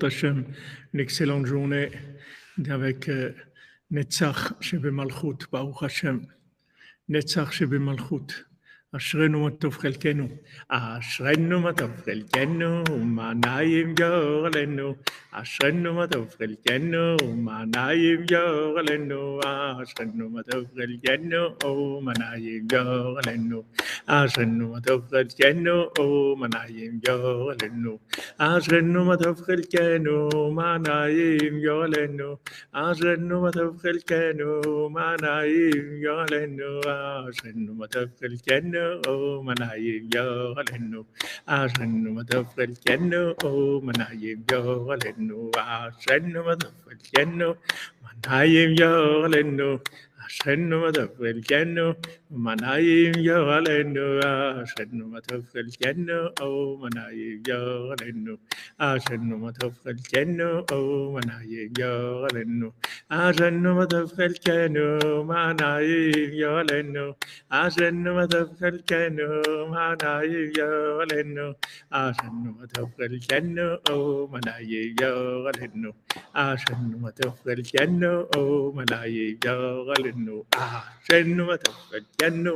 Hashem, une excellente journée avec Netzach Shebe Malchut, Baruch Hashem. Netzach Shebe Malchut. אשרנו מה טוב חלקנו, אשרנו מה טוב חלקנו, ומעניים יור עלינו, אשרנו מה טוב חלקנו, ומעניים יור עלינו, אשרנו מה טוב חלקנו, ומעניים יור עלינו, אשרנו מה טוב חלקנו, ומעניים יור עלינו, אשרנו מה טוב חלקנו, ומעניים יור עלינו, אשרנו מה טוב חלקנו, ומעניים יור עלינו, אשרנו מה טוב חלקנו, منايم يغلنو عشان مدفع الجنو منايم يغلنو عشان مدفع الجنو منايم يغلنو عشان مدفع الجنو منايم يغلنو عشان مدفع الجنو منايم يغلنو عشان مدفع الجنو منايم يغلنو عشان مدفع الجنو منايم يغلنو عشان مدفع الجنو منايم يغلنو عشان مدفع الجنو منايم يغلنو عشان مدفع الجنو منايم يغلنو عشان مدفع الجنو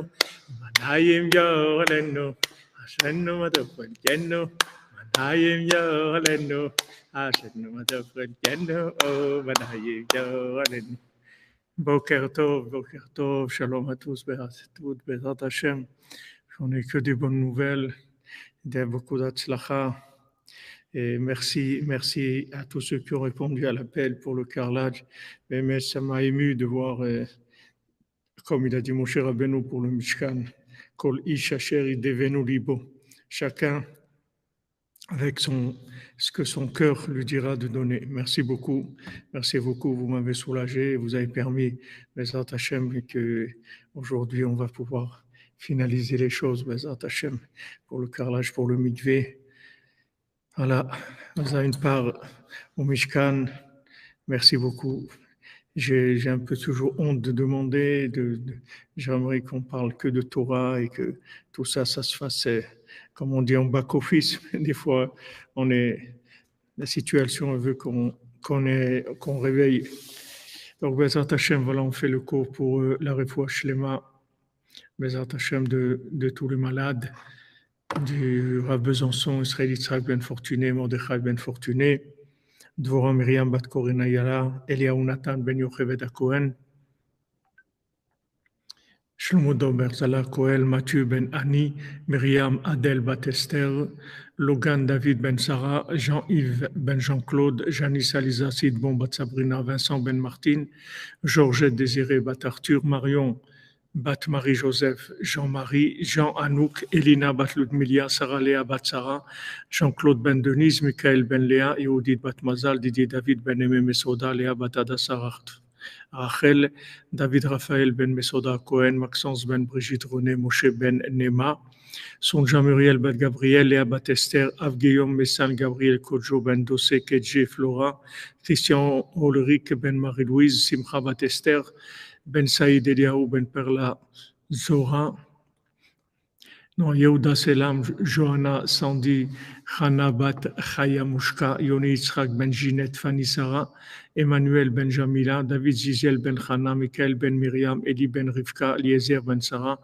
منايم يغلنو عشان مدفع الجنو منايم يغلنو عشان مدفع الجنو منايم يغلنو Boker Tov, Shalom à tous, toutes, Bezrat Hashem. J'en ai que des bonnes nouvelles, beaucoup d'Atzlacha. Et merci à tous ceux qui ont répondu à l'appel pour le carrelage. Mais ça m'a ému de voir, comme il a dit Moshe Rabbeinu pour le Mishkan, Kol Ish Asher Idevenu Libo. Chacun avec ce que son cœur lui dira de donner. Merci beaucoup, vous m'avez soulagé, vous avez permis, Bezrat Hashem, que aujourd'hui on va pouvoir finaliser les choses, Bezrat Hashem, pour le carrelage, pour le mikvé. Voilà, on a une part au Mishkan, merci beaucoup. J'ai un peu toujours honte de demander, j'aimerais qu'on parle que de Torah et que tout ça se fasse, comme on dit, en back-office. Des fois, la situation veut qu'on réveille. Donc, Bezrat Hashem, voilà, on fait le cours pour la Refoua Shlema, Bezrat Hashem de tous les malades, du Rav Besançon, Israël Yitzhak Ben Fortuné, Mordechai Ben Fortuné, Dvorah Miriam Bat Korina Yala, Eliyahu Natan Ben Yocheved HaKohen, Shlomo Dober Zala Koel, Mathieu Ben Ani, Myriam Adel Bat Esther, Logan David Ben Sarah, Jean-Yves Ben Jean-Claude, Janice Aliza Sidbon Bat Sabrina, Vincent Ben Martine, Georgette Désiré Bat Arthur, Marion Bat Marie-Joseph, Jean-Marie, Jean-Anouk, Elina Bat Ludmilia, Sarah Léa Bat Sarah, Jean-Claude Ben Denise, Michael Ben Léa, Yehudit Bat Mazal, Didier David Ben Aimé Mesoda, Léa Bat Adassa Rachel, David Raphaël Ben Mesoda Cohen, Maxence Ben Brigitte René, Moshe Ben Nema, Sonja Muriel Bat Gabriel, Léa Bat Esther, Av Guillaume Messan, Gabriel Kodjo Ben Dossé, Kedje Flora, Christian Ulrich Ben Marie-Louise, Simcha Bat Esther, Ben Saïd Eliaou Ben Perla Zora, Yehuda Selam, Johanna Sandy, Chana Bat Chaya Mushka, Yoni Yitzhak Ben Ginette, Fanny Sarah, Emmanuel Ben Jamila, David Ziziel Ben Chana, Michael Ben Miriam, Eli Ben Rivka, Eliezer Ben Sarah,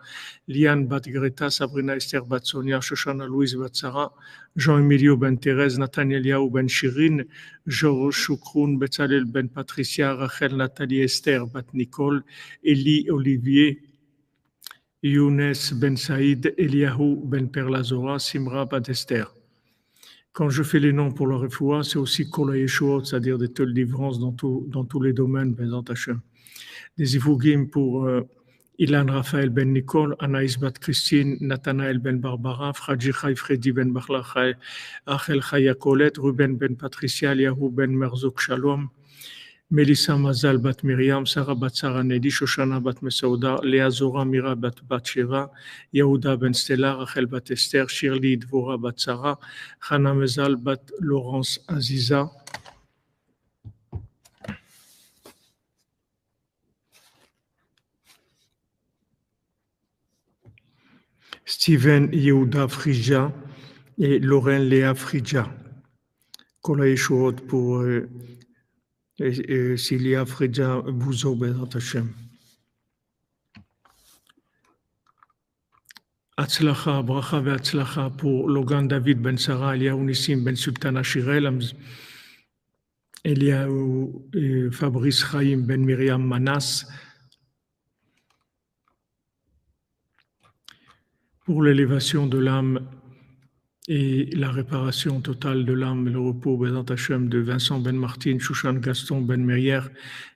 Liane Bat Greta, Sabrina Esther Bat Sonia, Shoshana Louise Bat Sarah, Jean-Emilio Ben Thérèse, Nathaniel Yaou Ben Shirin, Georges Choukroun, Betzalel Ben Patricia, Rachel Nathalie Esther Bat Nicole, Eli Olivier, Younes Ben Saïd, Eliahu Ben Perlazora, Simra Bat Esther. Quand je fais les noms pour le refoua, c'est aussi Kol HaYeshuot, c'est-à-dire des délivrances dans tous les domaines, Bezrat Hashem. Des Ivugim pour Ilan Raphaël Ben Nicole, Anaïs Bat Christine, Nathanaël Ben Barbara, Fradji Chai Freddy Ben Bachla Achel Chaya Colette, Ruben Ben Patricia, Eliahu Ben Merzouk Shalom, Melissa Mazal Bat Miriam, Sarah Bat Sarah Nedi, Shoshana Bat Mesouda, Léa Zora Mira Bat Sheva, Yehuda Ben Stella, Rachel Bat Esther, Shirley Dvora Bat Sarah, Chana Mezal Bat Laurence Aziza, Steven Yehuda Frija et Lorraine Léa Frija. Kol HaYeshuot pour Cilia Fredja Bouzo Bezrat Hashem. Atzlacha, bracha ve'atzlacha pour Logan David ben Sarah, Eliaou Nissim ben Sultana Shirel, Eliaou Fabrice Chaim ben Miriam Manas, pour l'élévation de l'âme et la réparation totale de l'âme et le repos Bezrat Hashem de Vincent ben Martin, Shushan Gaston ben Meyer,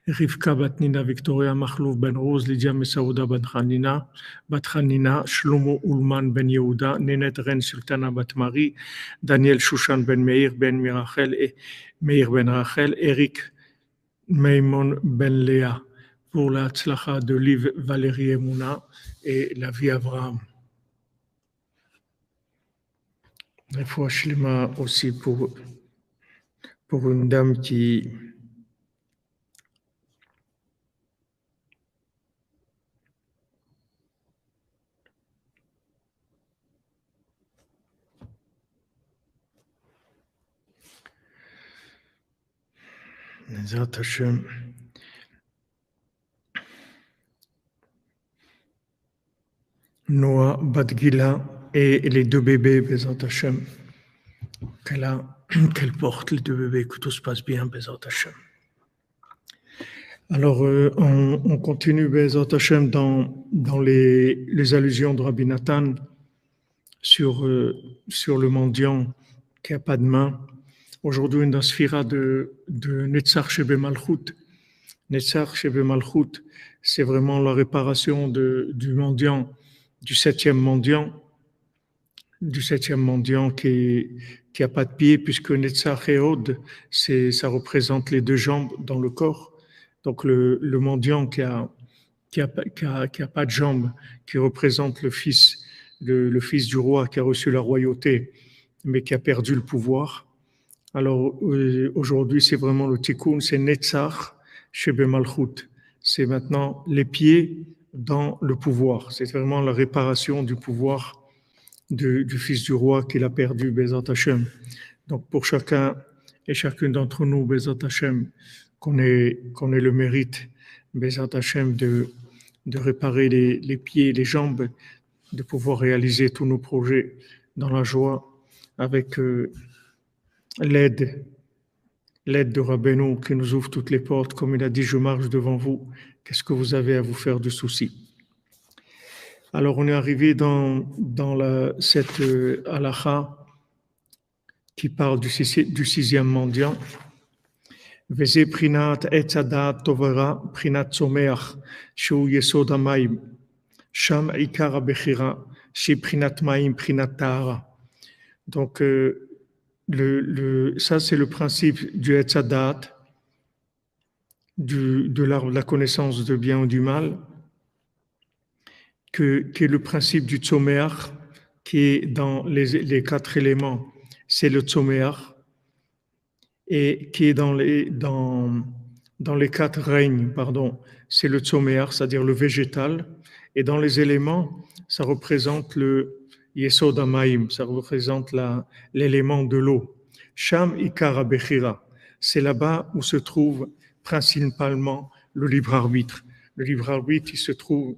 Rivka Batnina, Victoria Machlouf ben Rose, Lydia Mesaouda Batranina, Shlomo Ulman ben Yehuda, Nenet Ren Sultana Batmari, Daniel Shushan ben Meir ben Mirachel et Meir ben Rachel, Eric Maimon ben Léa, pour la tzlacha de Liv Valérie Emouna et la vie Abraham. Des fois, Shlema aussi pour une dame qui Bezrat Hashem. Noah Badgila et les deux bébés, Bezrat Hashem, qu'elle porte, les deux bébés, que tout se passe bien, Bezrat Hashem. Alors, on continue, Bezrat Hashem, dans les allusions de Rabbi Nathan sur le mendiant qui n'a pas de main. Aujourd'hui, dans Sphira de Netzach Shebe Malchut. Netzach Shebe Malchut, c'est vraiment la réparation du mendiant, du septième mendiant qui n'a pas de pied, puisque Netzach et Od, ça représente les deux jambes dans le corps. Donc le mendiant qui a pas de jambes, qui représente le fils du roi qui a reçu la royauté, mais qui a perdu le pouvoir. Alors aujourd'hui, c'est vraiment le tikkun, c'est Netzach Shebe Malchut. C'est maintenant les pieds dans le pouvoir. C'est vraiment la réparation du pouvoir du fils du roi qu'il a perdu, Bezrat Hashem. Donc pour chacun et chacune d'entre nous, Bezrat Hashem, qu'on ait le mérite, Bezrat Hashem, de réparer les pieds et les jambes, de pouvoir réaliser tous nos projets dans la joie, avec l'aide de Rabbeinu qui nous ouvre toutes les portes. Comme il a dit, je marche devant vous, qu'est-ce que vous avez à vous faire de soucis? Alors on est arrivé dans cette halakha qui parle du sixième mendiant. Veze prinat etzadat tovera prinat someach shu yesod hamayim sham ikar habechira shi prinat mayim prinat tahara. Donc ça c'est le principe du etzadat, de l'arbre de la connaissance de bien ou du mal, qui est le principe du tzomeach, qui est dans les quatre éléments, c'est le tzomeach, et qui est dans les quatre règnes, c'est le tzomeach, c'est-à-dire le végétal, et dans les éléments, ça représente le yesod hamayim, ça représente l'élément de l'eau. Sham ikar habechira, c'est là-bas où se trouve principalement le libre arbitre. Le libre arbitre, il se trouve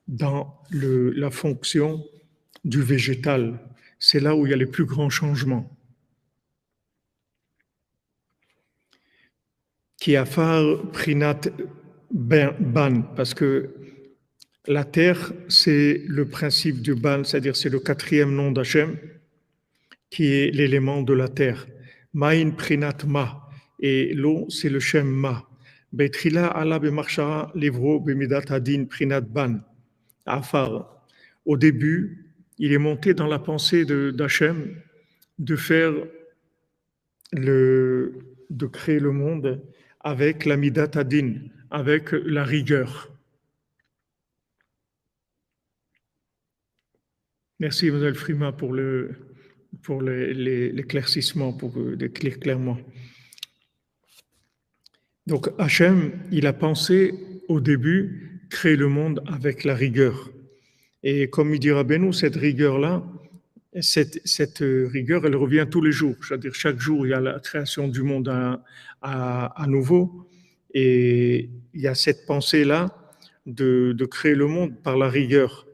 dans la fonction du végétal. C'est là où il y a les plus grands changements. Qui afar prinat ban, parce que la terre, c'est le principe du ban, c'est-à-dire c'est le quatrième nom d'Hachem, qui est l'élément de la terre. Ma'in prinat ma, et l'eau, c'est le shem ma. Betrila ala bemarshara livro bemidat adin prinat ban. Afar. Au début, il est monté dans la pensée d'Hachem de créer le monde avec la midat adin, avec la rigueur. Merci, Mme Frima, pour l'éclaircissement, pour décrire clairement. Donc, Hachem, il a pensé au début créer le monde avec la rigueur. Et comme il dit Rabbeinu, cette rigueur-là, Et cette rigueur, elle revient tous les jours. C'est-à-dire, chaque jour, il y a la création du monde à nouveau. Et il y a cette pensée-là de créer le monde par la rigueur.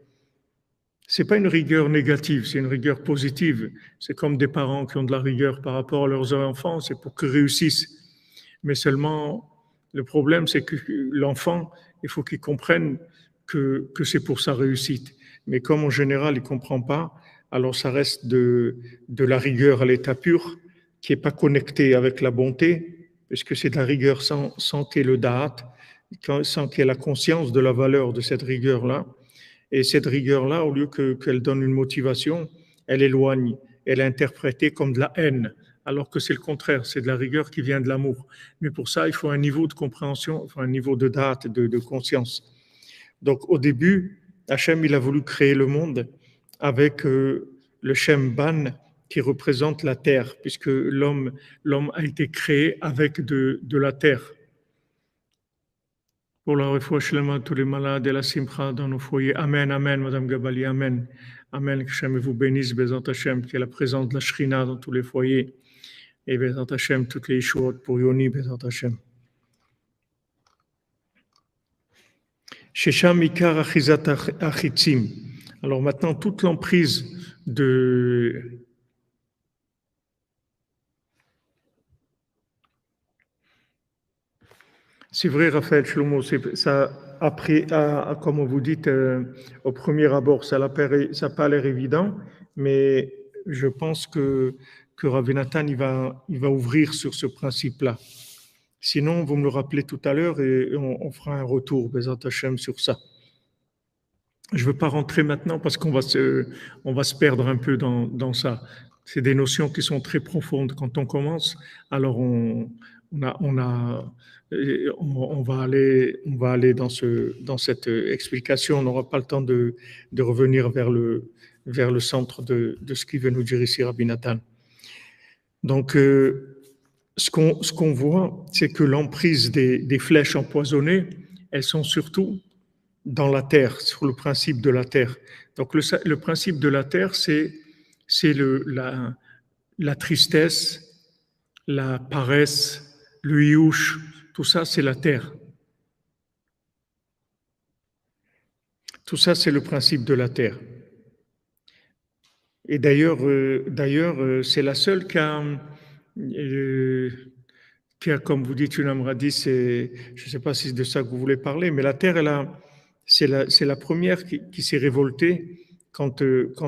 C'est pas une rigueur négative, c'est une rigueur positive. C'est comme des parents qui ont de la rigueur par rapport à leurs enfants, c'est pour qu'ils réussissent. Mais seulement, le problème, c'est que l'enfant, il faut qu'il comprenne que c'est pour sa réussite. Mais comme en général, il ne comprend pas, alors ça reste de la rigueur à l'état pur, qui n'est pas connecté avec la bonté, puisque c'est de la rigueur sans qu'il y ait le da'at, sans qu'il y ait la conscience de la valeur de cette rigueur-là. Et cette rigueur-là, au lieu qu'elle donne une motivation, elle éloigne, elle est interprétée comme de la haine, alors que c'est le contraire, c'est de la rigueur qui vient de l'amour. Mais pour ça, il faut un niveau de compréhension, enfin, un niveau de date, de conscience. Donc au début, Hachem, il a voulu créer le monde avec le Shem Ban qui représente la terre, puisque l'homme a été créé avec de la terre. Pour la refoua shlema, tous les malades et la simcha dans nos foyers. Amen, amen, Madame Gabali, amen. Amen, que Hachem vous bénisse, Bezat Hachem, qui est la présence de la Shrina dans tous les foyers. Et Bezat Hachem, toutes les Yeshuot pour Yoni, Bezat Hachem. Shesham Ikar Achizat Achitzim. Alors maintenant, toute l'emprise de... C'est vrai, Raphaël Shlomo, ça, après, comme vous dites, au premier abord, ça n'a pas l'air évident, mais je pense que Rav Nathan, il va ouvrir sur ce principe-là. Sinon, vous me le rappelez tout à l'heure et on fera un retour, Bezat Hashem, sur ça. Je ne veux pas rentrer maintenant parce qu'on va se perdre un peu dans ça. C'est des notions qui sont très profondes. Quand on commence, alors on va aller dans cette explication. On n'aura pas le temps de revenir vers le centre de ce qu'il veut nous dire ici Rabbi Nathan. Donc, ce qu'on voit, c'est que l'emprise des flèches empoisonnées, elles sont surtout dans la terre, sur le principe de la terre. Donc le principe de la terre, c'est la tristesse, la paresse, le yush, tout ça, c'est la terre. Tout ça, c'est le principe de la terre. Et d'ailleurs, c'est la seule qui a, comme vous dites, une Amradi, je ne sais pas si c'est de ça que vous voulez parler, mais la terre, c'est la première qui s'est révoltée quand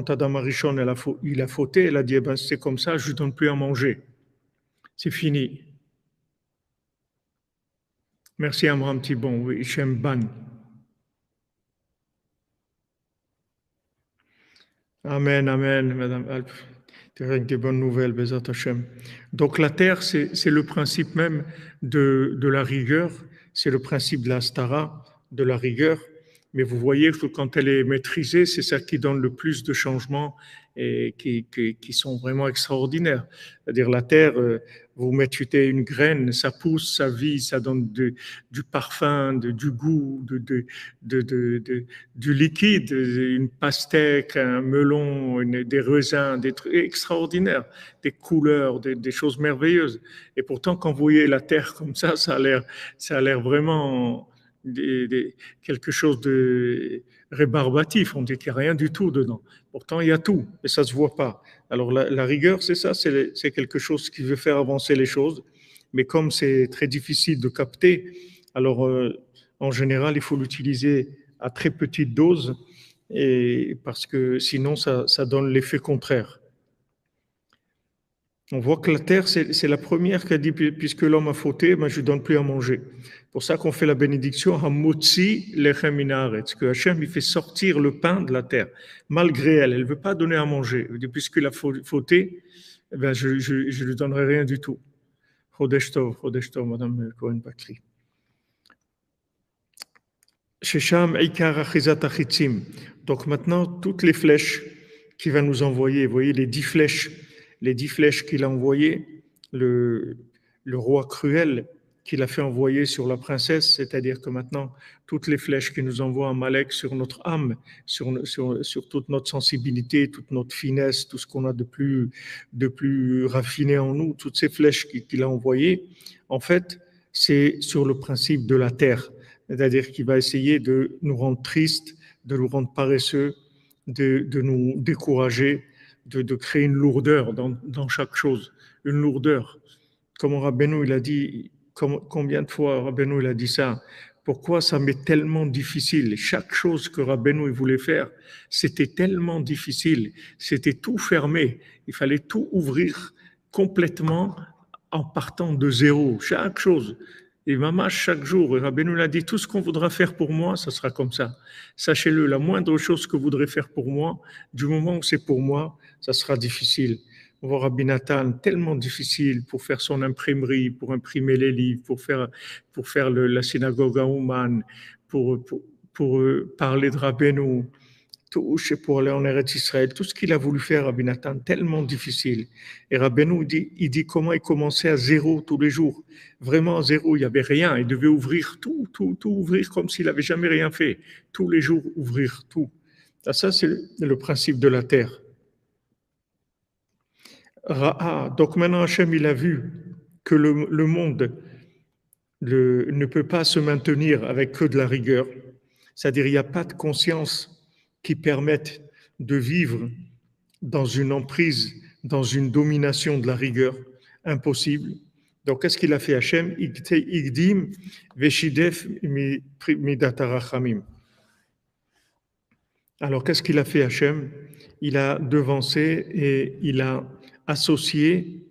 Adam Arishon il a fauté. Elle a dit, eh ben, c'est comme ça, je ne donne plus à manger. C'est fini. Merci Amram Thibon, oui, Shem Ban. Amen, amen, Madame Alp. Des bonnes nouvelles, Bezat Hashem. Donc la terre, c'est le principe même de la rigueur, c'est le principe de la stara, de la rigueur. Mais vous voyez que quand elle est maîtrisée, c'est ça qui donne le plus de changements et qui sont vraiment extraordinaires. C'est-à-dire la terre, vous mettez une graine, ça pousse, ça vit, ça donne du parfum, du goût, du liquide, une pastèque, un melon, des raisins, des trucs extraordinaires, des couleurs, des choses merveilleuses. Et pourtant, quand vous voyez la terre comme ça a l'air vraiment quelque chose de rébarbatif. On dit qu'il n'y a rien du tout dedans. Pourtant, il y a tout, mais ça ne se voit pas. Alors, la rigueur, c'est ça, c'est quelque chose qui veut faire avancer les choses. Mais comme c'est très difficile de capter, alors, en général, il faut l'utiliser à très petite dose, parce que sinon, ça donne l'effet contraire. On voit que la terre, c'est la première qui a dit, puisque l'homme a fauté, ben, je ne donne plus à manger. C'est pour ça qu'on fait la bénédiction, Hamotzi lechem min haaretz, que Hachem il fait sortir le pain de la terre, malgré elle. Elle ne veut pas donner à manger. Puisqu'il a fauté, ben, je ne lui donnerai rien du tout. Chodesh tov, Madame Cohen Bakri. Shesham Eikar Achizat Achitzim. Donc maintenant, toutes les flèches qu'il va nous envoyer, vous voyez les 10 flèches qu'il a envoyées, le roi cruel qu'il a fait envoyer sur la princesse, c'est-à-dire que maintenant, toutes les flèches qui nous envoient Amalek sur notre âme, sur toute notre sensibilité, toute notre finesse, tout ce qu'on a de plus raffiné en nous, toutes ces flèches qu'il a envoyées, en fait, c'est sur le principe de la terre, c'est-à-dire qu'il va essayer de nous rendre tristes, de nous rendre paresseux, de nous décourager, de créer une lourdeur dans chaque chose, une lourdeur. Comme Rabbeinu, il a dit, combien de fois Rabbeinu, il a dit ça? Pourquoi ça m'est tellement difficile? Chaque chose que Rabbeinu il voulait faire, c'était tellement difficile. C'était tout fermé. Il fallait tout ouvrir complètement en partant de zéro. Chaque chose. Et maman, chaque jour, et Rabbeinu l'a dit, tout ce qu'on voudra faire pour moi, ça sera comme ça. Sachez-le, la moindre chose que vous voudrez faire pour moi, du moment où c'est pour moi, ça sera difficile. On voit Rabbi Nathan, tellement difficile pour faire son imprimerie, pour imprimer les livres, pour faire la synagogue à Ouman, pour parler de Rabbeinu, tout, pour aller en Eretz Israël, tout ce qu'il a voulu faire, Rabbi Nathan, tellement difficile. Et Rabbeinu, il dit comment il commençait à zéro tous les jours. Vraiment à zéro, il n'y avait rien. Il devait ouvrir tout ouvrir comme s'il n'avait jamais rien fait. Tous les jours, ouvrir tout. Ça c'est le principe de la terre. Ra'a. Donc maintenant, Hachem, il a vu que le monde ne peut pas se maintenir avec que de la rigueur. C'est-à-dire, il n'y a pas de conscience qui permette de vivre dans une emprise, dans une domination de la rigueur. Impossible. Donc, qu'est-ce qu'il a fait Hachem? Igdim veshidef midatarachamim. Alors, qu'est-ce qu'il a fait Hachem? Il a devancé et il a associé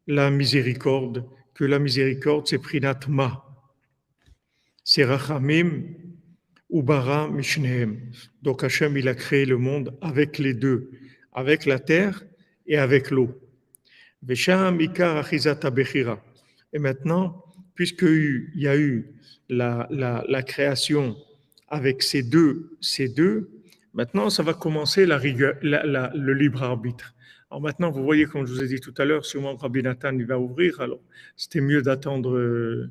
la miséricorde, que la miséricorde, c'est Prinat Ma. C'est Rachamim ou Bara Mishnehem. Donc Hachem, il a créé le monde avec les deux, avec la terre et avec l'eau. Vesham Ikar Achizata Bechira. Et maintenant, puisqu'il y a eu la création avec ces deux, maintenant, ça va commencer la rigueur, le libre arbitre. Alors maintenant, vous voyez, comme je vous ai dit tout à l'heure, sûrement Rabbi Nathan il va ouvrir. Alors, c'était mieux d'attendre.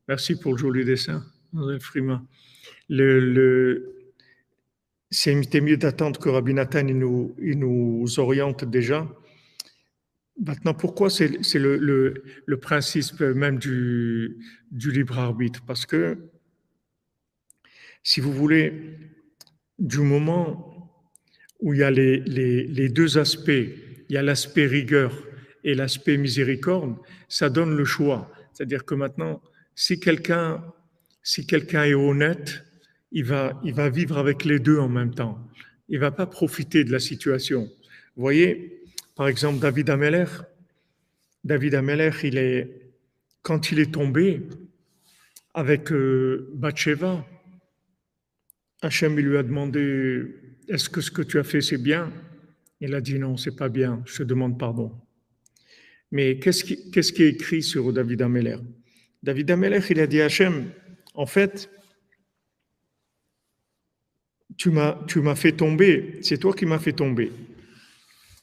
Merci pour le joli dessin, Mademoiselle Frima. C'était mieux d'attendre que Rabbi Nathan il nous oriente déjà. Maintenant, pourquoi c'est le principe même du libre arbitre? Parce que, si vous voulez, du moment où il y a les deux aspects, il y a l'aspect rigueur et l'aspect miséricorde, ça donne le choix. C'est-à-dire que maintenant, si quelqu'un est honnête, il va vivre avec les deux en même temps. Il ne va pas profiter de la situation. Vous voyez, par exemple, David Ameller, quand il est tombé avec Bathsheba, Hachem lui a demandé, est-ce que ce que tu as fait, c'est bien? Il a dit non, c'est pas bien, je te demande pardon. Mais qu'est-ce qui est écrit sur David Ameller? David Ameller, il a dit à Hachem, en fait, tu m'as fait tomber, c'est toi qui m'as fait tomber.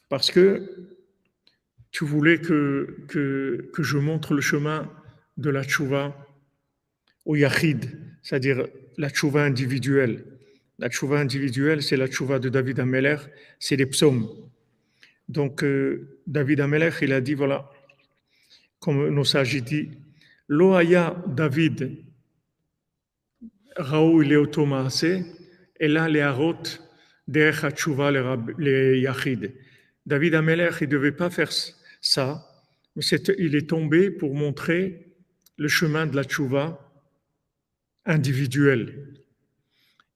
Parce que tu voulais que je montre le chemin de la tchouva au yachid, c'est-à-dire la tchouva individuelle. La tchouva individuelle, c'est la tchouva de David Ameller, c'est les psaumes. Donc, David Ameller, il a dit, voilà, comme nos sages disent, Lo haya David raoui leotomaase, et là, les harot, derech ha-tchouva les yachid. David Ameller, il ne devait pas faire ça, mais il est tombé pour montrer le chemin de la tchouva individuelle.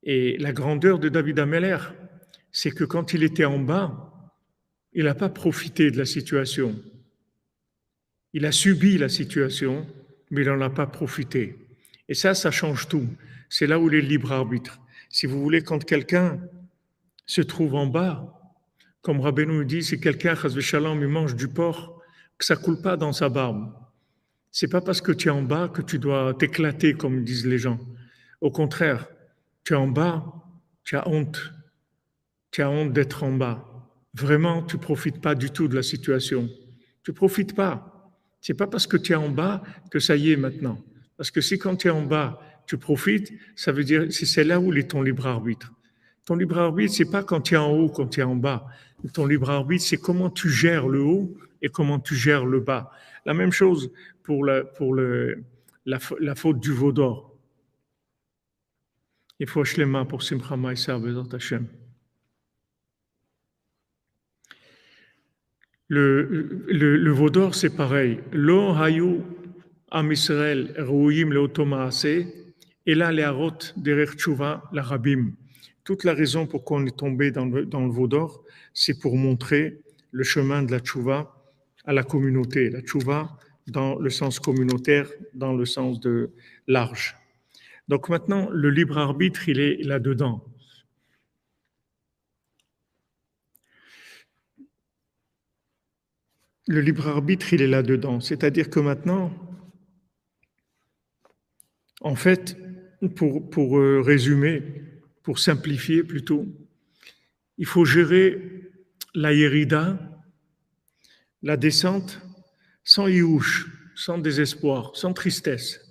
Et la grandeur de David Ameller, c'est que quand il était en bas, il n'a pas profité de la situation. Il a subi la situation, mais il n'en a pas profité. Et ça change tout. C'est là où il est libre arbitre. Si vous voulez, quand quelqu'un se trouve en bas, comme Rabbeinu nous dit, si quelqu'un, chas shalom, il mange du porc, que ça ne coule pas dans sa barbe. C'est pas parce que tu es en bas que tu dois t'éclater, comme disent les gens. Au contraire, tu es en bas, tu as honte. Tu as honte d'être en bas. Vraiment, tu ne profites pas du tout de la situation. Tu ne profites pas. C'est pas parce que tu es en bas que ça y est maintenant. Parce que si quand tu es en bas, tu profites, ça veut dire c'est là où est ton libre arbitre. Ton libre arbitre, c'est pas quand tu es en haut, quand tu es en bas. Ton libre arbitre, c'est comment tu gères le haut et comment tu gères le bas. La même chose pour la faute du veau d'or. Il faut acheter les mains pour Simcha Maïsa, Bezat Hashem. Le veau d'or, c'est pareil. Lo hayu am Israël rouim leotomaase et là les harot derech tshuva la rabim. Toute la raison pour qu'on est tombé dans le veau d'or, c'est pour montrer le chemin de la tshuva à la communauté. La tshuva dans le sens communautaire, dans le sens de large. Donc maintenant, le libre arbitre, il est là-dedans. Le libre arbitre, il est là-dedans. C'est-à-dire que maintenant, en fait, pour résumer, pour simplifier plutôt, il faut gérer la Yérida, la descente, sans yiouch, sans désespoir, sans tristesse.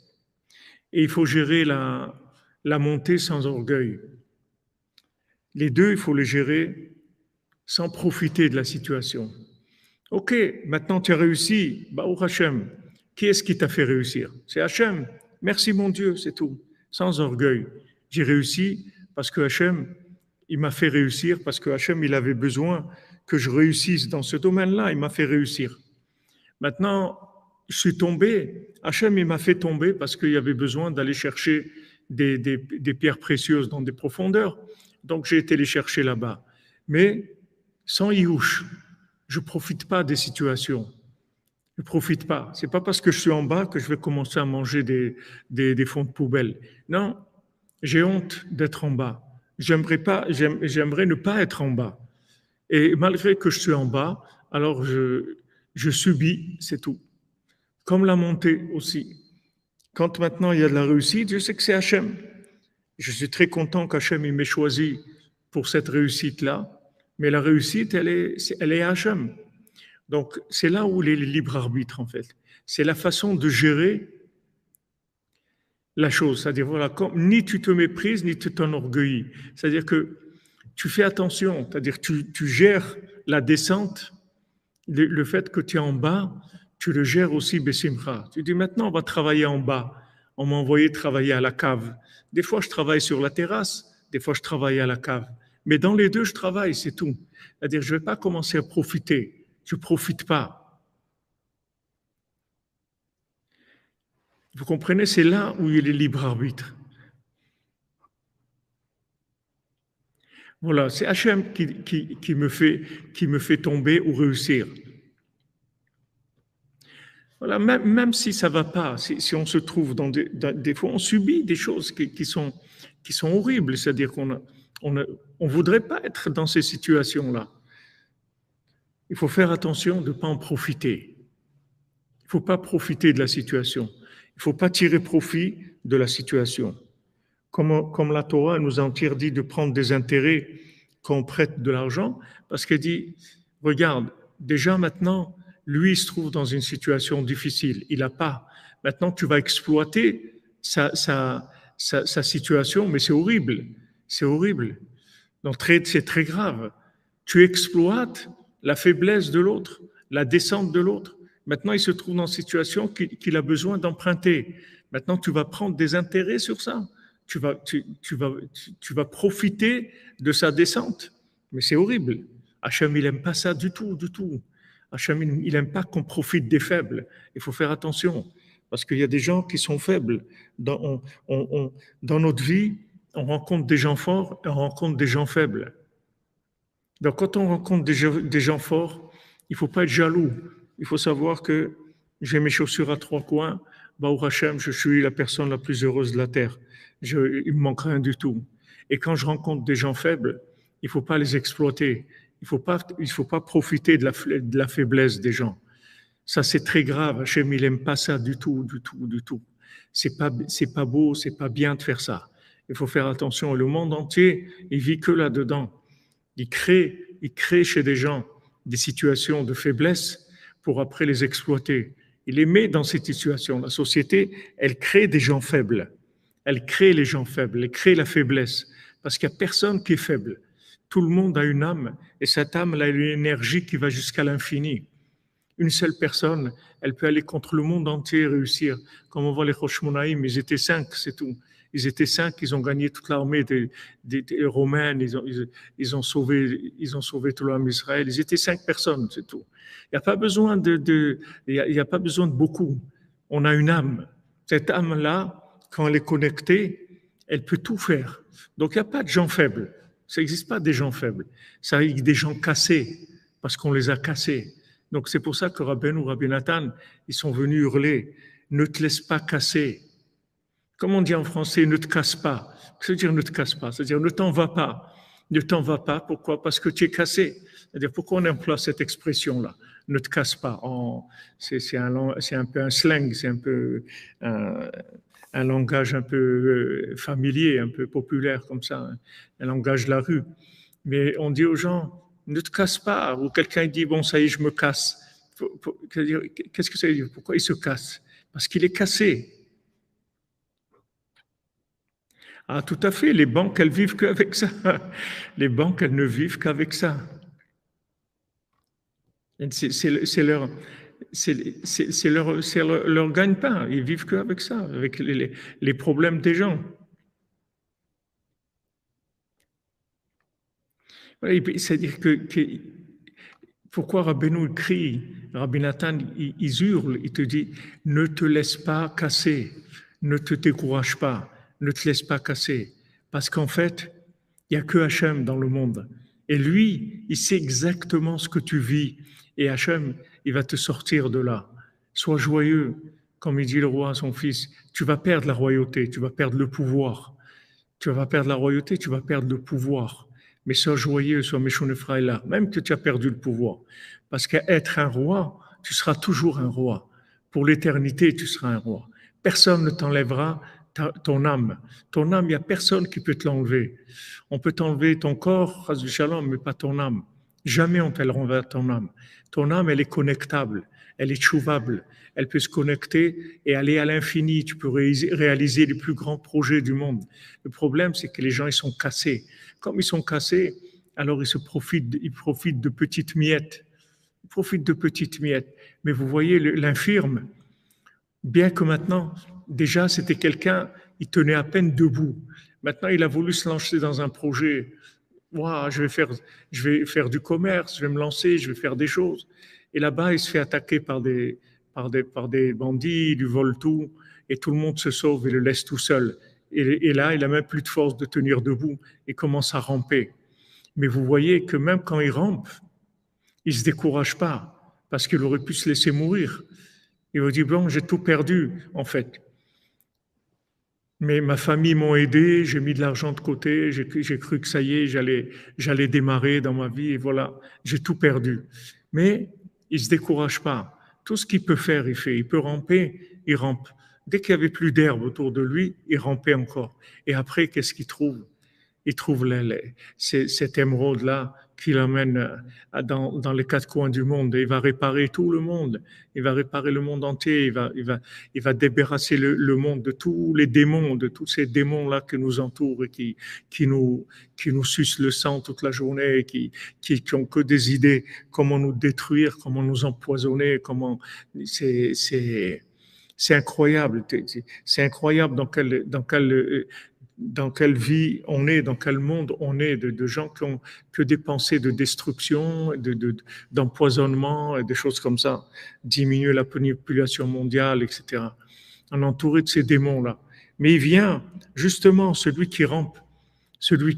Et il faut gérer la montée sans orgueil. Les deux, il faut les gérer sans profiter de la situation. Ok, maintenant tu as réussi, Baruch Hashem. Qui est-ce qui t'a fait réussir? C'est Hashem. Merci mon Dieu, c'est tout. Sans orgueil. J'ai réussi parce que Hashem, il m'a fait réussir, parce que Hashem, il avait besoin que je réussisse dans ce domaine-là, il m'a fait réussir. Maintenant, je suis tombé, Hashem, il m'a fait tomber parce qu'il y avait besoin d'aller chercher des pierres précieuses dans des profondeurs. Donc j'ai été les chercher là-bas. Mais sans yiouch. Je ne profite pas des situations. Je ne profite pas. Ce n'est pas parce que je suis en bas que je vais commencer à manger des fonds de poubelle. Non, j'ai honte d'être en bas. J'aimerais ne pas être en bas. Et malgré que je suis en bas, alors je subis, c'est tout. Comme la montée aussi. Quand maintenant il y a de la réussite, je sais que c'est Hachem. Je suis très content qu'Hachem m'ait choisi pour cette réussite-là. Mais la réussite, elle est à Hachem. Donc, c'est là où il est le libre arbitre, en fait. C'est la façon de gérer la chose. C'est-à-dire, voilà, ni tu te méprises, ni tu t'enorgueillis. C'est-à-dire que tu fais attention. C'est-à-dire, tu gères la descente, le fait que tu es en bas, tu le gères aussi, Bessimcha. Tu dis, maintenant, on va travailler en bas. On m'a envoyé travailler à la cave. Des fois, je travaille sur la terrasse. Des fois, je travaille à la cave. Mais dans les deux, je travaille, c'est tout. C'est-à-dire, je ne vais pas commencer à profiter. Je ne profite pas. Vous comprenez, c'est là où il est libre arbitre. Voilà, c'est Hachem qui me fait tomber ou réussir. Voilà, même si ça ne va pas, si on se trouve dans des fois, on subit des choses qui sont horribles. C'est-à-dire qu'on ne voudrait pas être dans ces situations-là. Il faut faire attention de ne pas en profiter. Il ne faut pas profiter de la situation. Il ne faut pas tirer profit de la situation. Comme la Torah nous interdit de prendre des intérêts quand on prête de l'argent, parce qu'elle dit, regarde, déjà maintenant, lui, il se trouve dans une situation difficile. Il n'a pas. Maintenant, tu vas exploiter sa situation, mais c'est horrible. C'est horrible. Donc, c'est très grave. Tu exploites la faiblesse de l'autre, la descente de l'autre. Maintenant, il se trouve dans une situation qu'il a besoin d'emprunter. Maintenant, tu vas prendre des intérêts sur ça. Tu vas profiter de sa descente. Mais c'est horrible. Hachem, il n'aime pas ça du tout, du tout. Hachem, il n'aime pas qu'on profite des faibles. Il faut faire attention. Parce qu'il y a des gens qui sont faibles. Dans notre vie, on rencontre des gens forts et on rencontre des gens faibles. Donc, quand on rencontre des gens forts, il ne faut pas être jaloux. Il faut savoir que j'ai mes chaussures à trois coins. Baruch Hashem, je suis la personne la plus heureuse de la terre. Il ne me manque rien du tout. Et quand je rencontre des gens faibles, il ne faut pas les exploiter. Il ne faut pas profiter de la faiblesse des gens. Ça, c'est très grave. Hachem, il n'aime pas ça du tout, du tout, du tout. C'est pas beau, c'est pas bien de faire ça. Il faut faire attention. Le monde entier, il vit que là-dedans. Il crée chez des gens des situations de faiblesse pour après les exploiter. Il les met dans cette situation. La société, elle crée des gens faibles. Elle crée les gens faibles, elle crée la faiblesse. Parce qu'il n'y a personne qui est faible. Tout le monde a une âme et cette âme elle a une énergie qui va jusqu'à l'infini. Une seule personne, elle peut aller contre le monde entier et réussir. Comme on voit les Choshmonaïm, ils étaient 5, c'est tout. Ils étaient 5, ils ont gagné toute l'armée des Romains, ils ont sauvé tout l'homme d'Israël. Ils étaient 5 personnes, c'est tout. Il n'y a pas besoin il y a pas besoin de beaucoup. On a une âme. Cette âme-là, quand elle est connectée, elle peut tout faire. Donc il n'y a pas de gens faibles. Ça n'existe pas des gens faibles. Ça existe des gens cassés, parce qu'on les a cassés. Donc c'est pour ça que Rabbeinu ou Rabbi Nathan, ils sont venus hurler, ne te laisse pas casser. Comme on dit en français, ne te casse pas. Ça veut dire ne te casse pas, c'est-à-dire ne t'en va pas. Ne t'en va pas, pourquoi? Parce que tu es cassé. C'est-à-dire pourquoi on emploie cette expression-là? Ne te casse pas. C'est un peu un slang, c'est un peu un langage un peu familier, un peu populaire comme ça, un langage de la rue. Mais on dit aux gens, ne te casse pas. Ou quelqu'un dit, bon, ça y est, je me casse. Qu'est-ce que ça veut dire? Pourquoi il se casse? Parce qu'il est cassé. Ah, tout à fait. Les banques, elles vivent qu'avec ça. Les banques, elles ne vivent qu'avec ça. C'est leur gagne-pain. Ils vivent qu'avec ça, avec les problèmes des gens. Voilà, c'est-à-dire pourquoi Rabbeinu crie, Rabbi Nathan, il hurle, il te dit, ne te laisse pas casser, ne te décourage pas, ne te laisse pas casser. Parce qu'en fait, il n'y a que Hachem dans le monde. Et lui, il sait exactement ce que tu vis. Et Hachem, il va te sortir de là. Sois joyeux, comme il dit le roi à son fils. Tu vas perdre la royauté, tu vas perdre le pouvoir. Tu vas perdre la royauté, tu vas perdre le pouvoir. Mais sois joyeux, sois méchant là, même que tu as perdu le pouvoir. Parce qu'être un roi, tu seras toujours un roi. Pour l'éternité, tu seras un roi. Personne ne t'enlèvera ton âme. Ton âme, il n'y a personne qui peut te l'enlever. On peut t'enlever ton corps, shalom, mais pas ton âme. Jamais on t'enlèvera ton âme. Ton âme, elle est connectable, elle est chouvable, elle peut se connecter et aller à l'infini. Tu peux réaliser les plus grands projets du monde. Le problème, c'est que les gens, ils sont cassés. Comme ils sont cassés, alors ils profitent de petites miettes. Ils profitent de petites miettes. Mais vous voyez, l'infirme, bien que maintenant, déjà, c'était quelqu'un, il tenait à peine debout. Maintenant, il a voulu se lancer dans un projet. Wow, je vais faire du commerce, je vais me lancer, je vais faire des choses. Et là-bas, il se fait attaquer par des bandits, il lui vole tout, et tout le monde se sauve et le laisse tout seul. Et là, il n'a même plus de force de tenir debout et commence à ramper. Mais vous voyez que même quand il rampe, il ne se décourage pas, parce qu'il aurait pu se laisser mourir. Il va dire, bon, j'ai tout perdu, en fait. Mais ma famille m'a aidé, j'ai mis de l'argent de côté, j'ai cru que ça y est, j'allais démarrer dans ma vie, et voilà, j'ai tout perdu. Mais il ne se décourage pas. Tout ce qu'il peut faire, il fait. Il peut ramper, il rampe. Dès qu'il n'y avait plus d'herbe autour de lui, il rampait encore. Et après, qu'est-ce qu'il trouve? Il trouve cette émeraude-là qui l'amène dans les quatre coins du monde. Et il va réparer tout le monde. Il va réparer le monde entier. Il va débarrasser le monde de tous les démons, de tous ces démons-là qui nous entourent et qui nous sucent le sang toute la journée, et qui ont que des idées, comment nous détruire, comment nous empoisonner, c'est incroyable. C'est incroyable dans quelle vie on est, dans quel monde on est, de gens qui ont que des pensées de destruction, d'empoisonnement, des choses comme ça, diminuer la population mondiale, etc. On est entouré de ces démons-là. Mais il vient, justement, celui qui rampe, c'est lui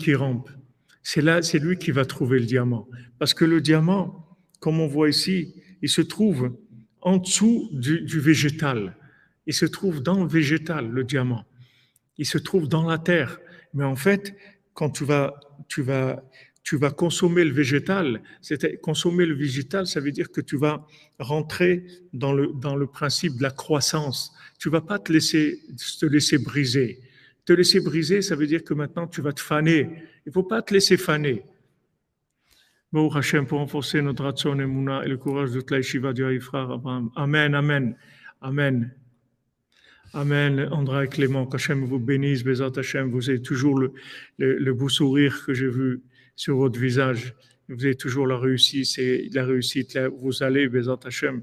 qui va trouver le diamant. Parce que le diamant, comme on voit ici, il se trouve en dessous du végétal. Il se trouve dans le végétal, le diamant. Il se trouve dans la terre. Mais en fait, quand tu vas consommer le végétal, consommer le végétal, ça veut dire que tu vas rentrer dans le principe de la croissance. Tu vas pas te laisser briser. Te laisser briser, ça veut dire que maintenant tu vas te faner. Il faut pas te laisser faner. Bon, Hachem, pour renforcer notre ratson et mouna et le courage de toute la yeshiva du Haïfra, Amen, Amen. Amen. Amen. André Clément, qu'Hachem vous bénisse, Bézat Hachem, vous avez toujours le beau sourire que j'ai vu sur votre visage. Vous avez toujours la réussite, c'est la réussite. Là, vous allez, Bézat Hachem,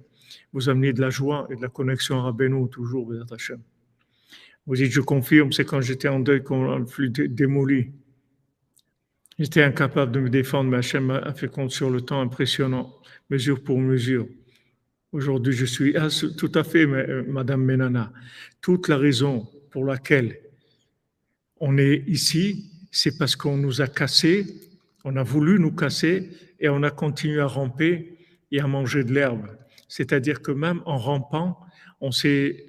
vous amenez de la joie et de la connexion à Rabbeinu, toujours, Bézat Hachem. Vous dites, je confirme, c'est quand j'étais en deuil qu'on fut démoli. J'étais incapable de me défendre, mais Hachem a fait compte sur le temps impressionnant, mesure pour mesure. Aujourd'hui, je suis tout à fait, Madame Menana. Toute la raison pour laquelle on est ici, c'est parce qu'on nous a cassés, on a voulu nous casser et on a continué à ramper et à manger de l'herbe. C'est-à-dire que même en rampant, on s'est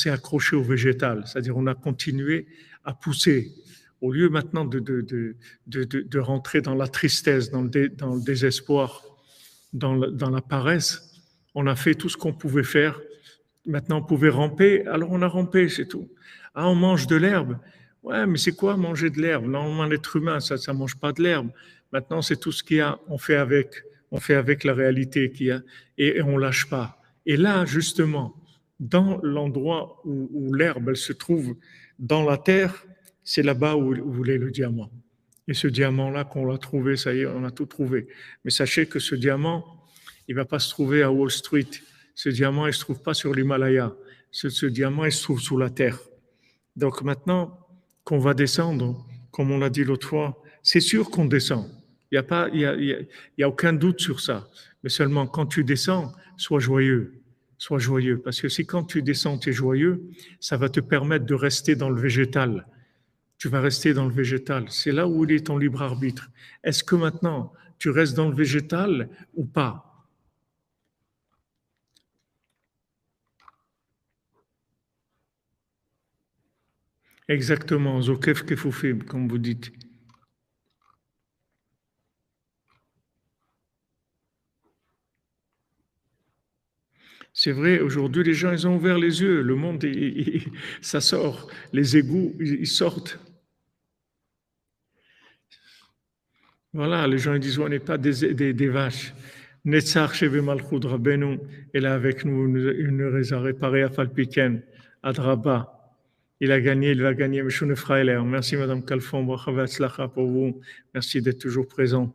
accroché au végétal, c'est-à-dire on a continué à pousser. Au lieu maintenant de rentrer dans la tristesse, dans le désespoir, dans la paresse, on a fait tout ce qu'on pouvait faire. Maintenant, on pouvait ramper, alors on a rampé, c'est tout. Ah, on mange de l'herbe. Ouais, mais c'est quoi manger de l'herbe? Normalement, l'être humain, ça ne mange pas de l'herbe. Maintenant, c'est tout ce qu'il y a, on fait avec la réalité qu'il y a, et on lâche pas. Et là, justement, dans l'endroit où l'herbe, elle se trouve dans la terre, c'est là-bas où est le diamant. Et ce diamant-là, qu'on l'a trouvé, ça y est, on a tout trouvé. Mais sachez que ce diamant, il ne va pas se trouver à Wall Street. Ce diamant, il ne se trouve pas sur l'Himalaya. Ce diamant, il se trouve sous la terre. Donc maintenant qu'on va descendre, comme on l'a dit l'autre fois, c'est sûr qu'on descend. Il y a aucun doute sur ça. Mais seulement quand tu descends, sois joyeux. Sois joyeux. Parce que si quand tu descends, tu es joyeux, ça va te permettre de rester dans le végétal. Tu vas rester dans le végétal. C'est là où il est ton libre arbitre. Est-ce que maintenant, tu restes dans le végétal ou pas? Exactement, Zokef Kefoufim, comme vous dites. C'est vrai, aujourd'hui, les gens, ils ont ouvert les yeux. Le monde, ça sort. Les égouts, ils sortent. Voilà, les gens ils disent, on n'est pas des vaches. Netzach Sheve Malchut Rabbeinu est là avec nous, il nous a réparé à Falpiken, à Draba. Il va gagner, Meshune Freiler. Merci Madame Kalfon, bracha v'atzlacha pour vous. Merci d'être toujours présent.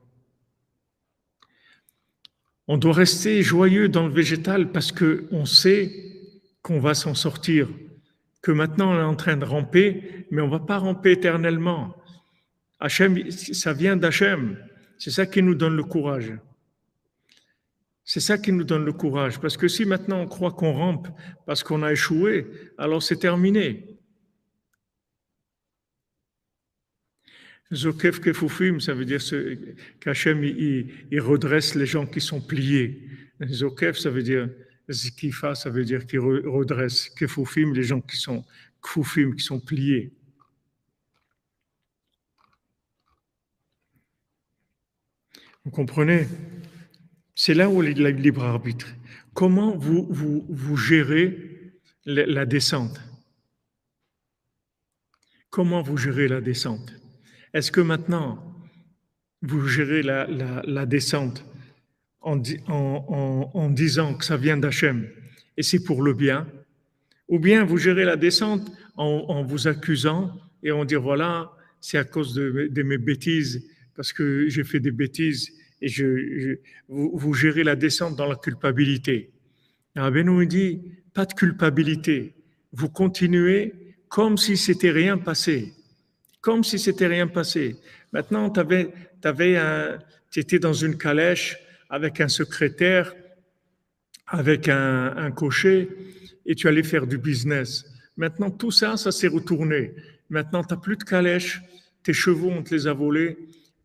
On doit rester joyeux dans le végétal parce qu'on sait qu'on va s'en sortir, que maintenant on est en train de ramper, mais on ne va pas ramper éternellement. Hachem, ça vient d'Hachem. C'est ça qui nous donne le courage. C'est ça qui nous donne le courage. Parce que si maintenant on croit qu'on rampe parce qu'on a échoué, alors c'est terminé. Zokef Kefoufim, ça veut dire qu'Hachem il redresse les gens qui sont pliés. Zokef, ça veut dire Zikifa, ça veut dire qu'il redresse. Kefoufim, les gens qui sont Kfoufim, qui sont pliés. Vous comprenez? C'est là où il y a le libre arbitre. Comment vous gérez la descente? Comment vous gérez la descente? Est-ce que maintenant, vous gérez la descente en disant que ça vient d'Hachem et c'est pour le bien, ou bien vous gérez la descente en vous accusant et en dire voilà, c'est à cause de mes bêtises, parce que j'ai fait des bêtises, et vous gérez la descente dans la culpabilité. Rabbeinu dit, pas de culpabilité, vous continuez comme si c'était rien passé, comme si c'était rien passé. Maintenant, tu étais dans une calèche avec un secrétaire, avec un cocher, et tu allais faire du business. Maintenant, tout ça, ça s'est retourné. Maintenant, tu n'as plus de calèche, tes chevaux, on te les a volés,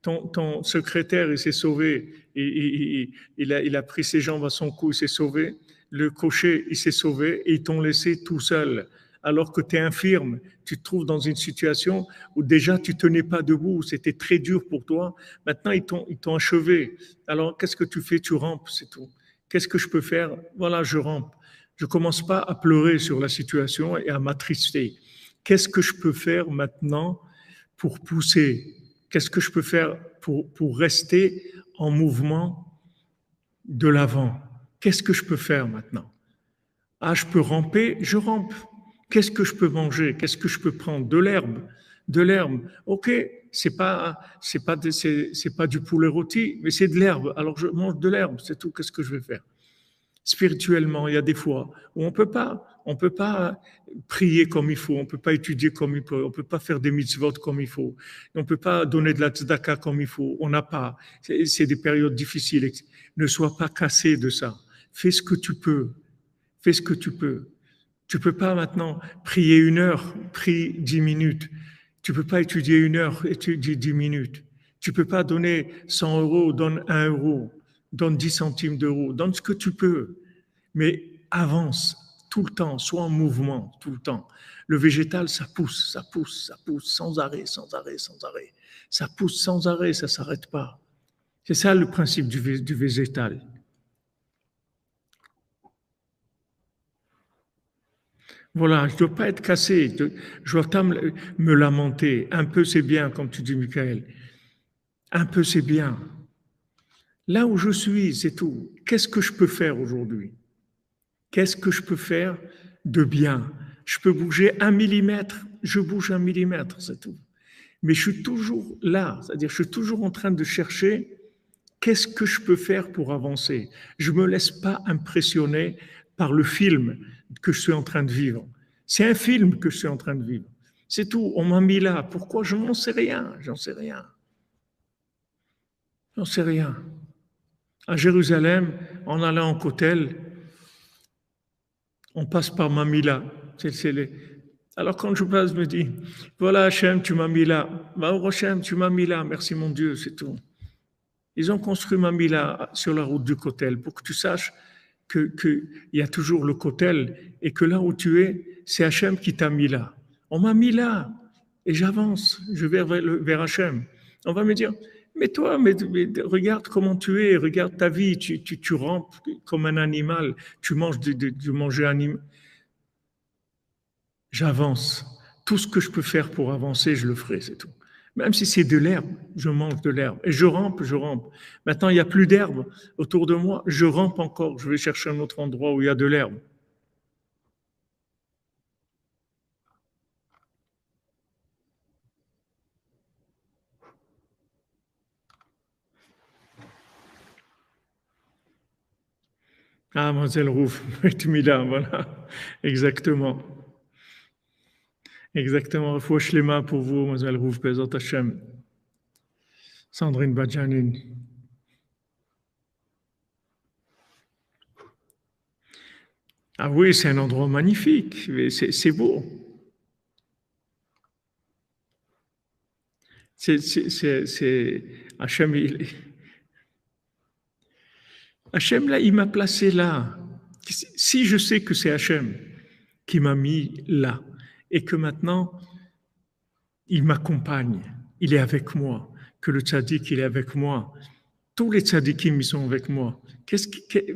ton secrétaire, il s'est sauvé, il a pris ses jambes à son cou, il s'est sauvé, le cocher, il s'est sauvé, et ils t'ont laissé tout seul. Alors que tu es infirme, tu te trouves dans une situation où déjà tu tenais pas debout, c'était très dur pour toi. Maintenant, ils t'ont achevé. Alors, qu'est-ce que tu fais? Tu rampes, c'est tout. Qu'est-ce que je peux faire? Voilà, je rampe. Je commence pas à pleurer sur la situation et à m'attrister. Qu'est-ce que je peux faire maintenant pour pousser? Qu'est-ce que je peux faire pour rester en mouvement de l'avant? Qu'est-ce que je peux faire maintenant? Ah, je peux ramper, je rampe. Qu'est-ce que je peux manger? Qu'est-ce que je peux prendre? De l'herbe. De l'herbe. OK, c'est pas du poulet rôti, mais c'est de l'herbe. Alors je mange de l'herbe, c'est tout. Qu'est-ce que je vais faire? Spirituellement, il y a des fois où on peut pas prier comme il faut, on peut pas étudier comme il faut, on peut pas faire des mitzvot comme il faut, on peut pas donner de la tzedaka comme il faut. On n'a pas. C'est des périodes difficiles. Ne sois pas cassé de ça. Fais ce que tu peux. Fais ce que tu peux. Tu peux pas maintenant prier 1 heure, prie 10 minutes. Tu peux pas étudier 1 heure, étudier 10 minutes. Tu peux pas donner 100 euros, donne 1 euro, donne 10 centimes d'euros, donne ce que tu peux. Mais avance tout le temps, sois en mouvement tout le temps. Le végétal, ça pousse, ça pousse, ça pousse, sans arrêt, sans arrêt, sans arrêt. Ça pousse sans arrêt, ça s'arrête pas. C'est ça le principe du végétal. Voilà, je ne dois pas être cassé, je dois pas me lamenter. Un peu c'est bien, comme tu dis, Michael. Un peu c'est bien. Là où je suis, c'est tout. Qu'est-ce que je peux faire aujourd'hui? Qu'est-ce que je peux faire de bien? Je peux bouger 1 millimètre, je bouge 1 millimètre, c'est tout. Mais je suis toujours là, c'est-à-dire je suis toujours en train de chercher qu'est-ce que je peux faire pour avancer. Je ne me laisse pas impressionner par le film que je suis en train de vivre. C'est un film que je suis en train de vivre. C'est tout. On m'a mis là. Pourquoi? Je n'en sais rien. J'en sais rien. J'en sais rien. À Jérusalem, en allant en Kotel, on passe par Mamila. Alors quand je passe, je me dis, voilà Hachem, tu m'as mis là. Hachem, tu m'as mis là. Merci mon Dieu, c'est tout. Ils ont construit Mamila sur la route du Kotel pour que tu saches qu'il y a toujours le Kotel et que là où tu es, c'est Hachem qui t'a mis là. On m'a mis là et j'avance, je vais vers Hachem. On va me dire, mais toi, mais regarde comment tu es, regarde ta vie, tu rampes comme un animal, tu manges du manger animal. J'avance. Tout ce que je peux faire pour avancer, je le ferai, c'est tout. Même si c'est de l'herbe, je mange de l'herbe. Et je rampe, je rampe. Maintenant, il n'y a plus d'herbe autour de moi, je rampe encore. Je vais chercher un autre endroit où il y a de l'herbe. Ah, Mademoiselle Rouf, là, voilà. Exactement. Exactement. Fouche les mains pour vous, Mademoiselle Rouf, Bezat Hashem. Sandrine Badjanine. Ah oui, c'est un endroit magnifique. C'est beau. Hachem, Hachem, là, il m'a placé là. Si je sais que c'est Hachem qui m'a mis là et que maintenant, il m'accompagne, il est avec moi, que le tzaddik, il est avec moi, tous les tzaddikim, ils sont avec moi.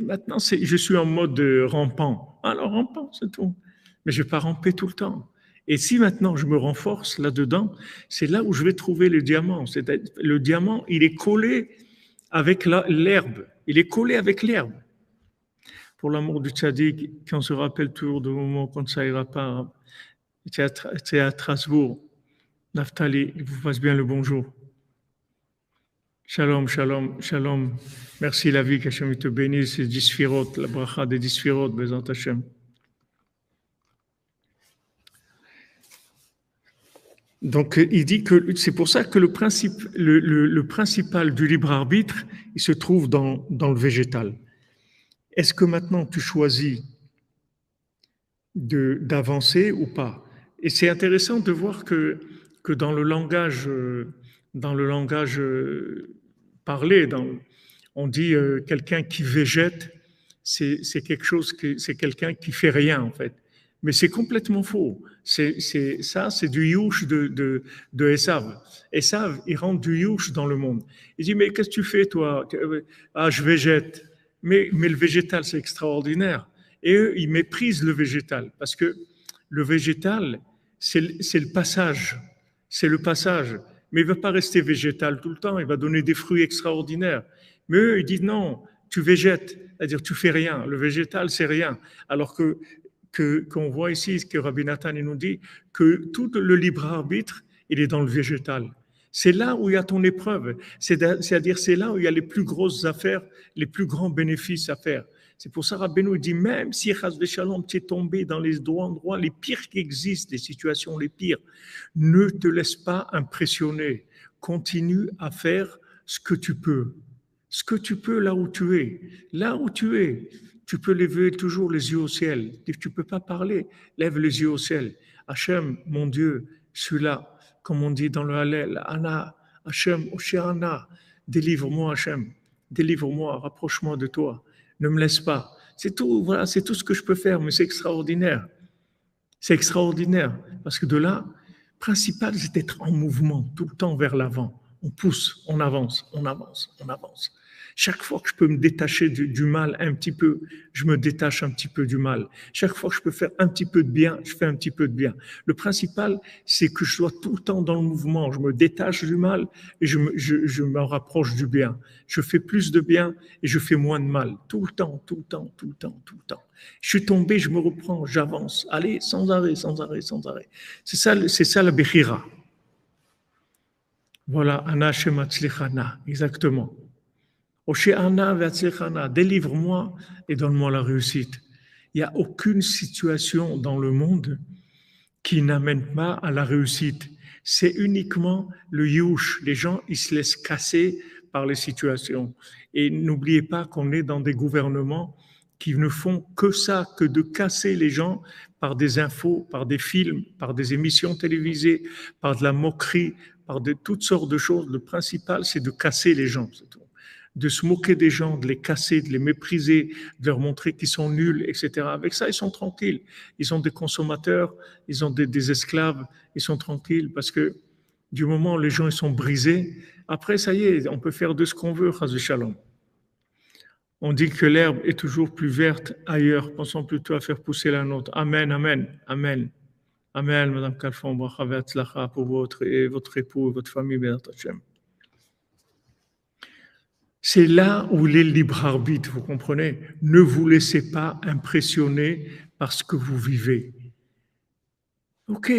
Maintenant, je suis en mode rampant. Alors, rampant, c'est tout. Mais je ne vais pas ramper tout le temps. Et si maintenant je me renforce là-dedans, c'est là où je vais trouver le diamant. Le diamant, il est collé avec l'herbe. Il est collé avec l'herbe. Pour l'amour du tzaddik, qu'on se rappelle toujours du moment quand ça ira pas. C'est à Strasbourg. Naftali, il vous fasse bien le bonjour. Shalom, shalom, shalom. Merci la vie, qu'Hachem te bénisse, c'est 10 sphirot, la bracha des 10 sphirot, Bezant Hachem. Donc, il dit que c'est pour ça que le principal du libre arbitre, il se trouve dans le végétal. Est-ce que maintenant tu choisis d'avancer ou pas? Et c'est intéressant de voir que dans le langage, parlé, on dit quelqu'un qui végète, c'est quelqu'un qui fait rien en fait. Mais c'est complètement faux. C'est du youch de Esav. Esav, il rentre du youch dans le monde. Il dit, mais qu'est-ce que tu fais, toi? Ah, je végète. Mais le végétal, c'est extraordinaire. Et eux, ils méprisent le végétal. Parce que le végétal, c'est le passage. C'est le passage. Mais il ne va pas rester végétal tout le temps. Il va donner des fruits extraordinaires. Mais eux, ils disent, non, tu végètes. c'est-à-dire tu fais rien. Le végétal, c'est rien. Alors qu'on voit ici, que Rabbi Nathan il nous dit, que tout le libre arbitre, il est dans le végétal. C'est là où il y a ton épreuve. C'est-à-dire, c'est là où il y a les plus grosses affaires, les plus grands bénéfices à faire. C'est pour ça, Rabbeinu dit, même si Chas Shalom, tu es tombé dans les endroits les pires qui existent, les situations les pires, ne te laisse pas impressionner. Continue à faire ce que tu peux. Ce que tu peux là où tu es. Là où tu es, tu peux lever toujours les yeux au ciel. Tu ne peux pas parler, lève les yeux au ciel. Hachem, mon Dieu, celui-là, comme on dit dans le Hallel, Anna, Hachem, Oshéana, délivre-moi Hachem, délivre-moi, rapproche-moi de toi, ne me laisse pas. C'est tout, voilà, c'est tout ce que je peux faire, mais c'est extraordinaire. C'est extraordinaire, parce que de là, principal, c'est d'être en mouvement, tout le temps vers l'avant. On pousse, on avance, on avance, on avance. Chaque fois que je peux me détacher du mal un petit peu, je me détache un petit peu du mal. Chaque fois que je peux faire un petit peu de bien, je fais un petit peu de bien. Le principal, c'est que je sois tout le temps dans le mouvement. Je me détache du mal et je me rapproche du bien. Je fais plus de bien et je fais moins de mal. Tout le temps, tout le temps, tout le temps, tout le temps. Je suis tombé, je me reprends, j'avance. Allez, sans arrêt, sans arrêt, sans arrêt. C'est ça la Bechira. Voilà, Ana Shematzlichana, exactement. Oshéana Vatzlichana, délivre-moi et donne-moi la réussite. Il n'y a aucune situation dans le monde qui n'amène pas à la réussite. C'est uniquement le yush. Les gens, ils se laissent casser par les situations. Et n'oubliez pas qu'on est dans des gouvernements qui ne font que ça, que de casser les gens par des infos, par des films, par des émissions télévisées, par de la moquerie, par toutes sortes de choses. Le principal, c'est de casser les gens, c'est tout. De se moquer des gens, de les casser, de les mépriser, de leur montrer qu'ils sont nuls, etc. Avec ça, ils sont tranquilles. Ils ont des consommateurs, ils ont des esclaves, ils sont tranquilles parce que du moment où les gens ils sont brisés, après, ça y est, on peut faire de ce qu'on veut, Chas Shalom. On dit que l'herbe est toujours plus verte ailleurs. Pensons plutôt à faire pousser la nôtre. Amen, amen, amen. Amen, Madame Kalfon, bracha ve'atzlacha pour votre époux et votre famille, Béat Hashem. C'est là où il est le libre arbitre, vous comprenez? Ne vous laissez pas impressionner par ce que vous vivez. Ok.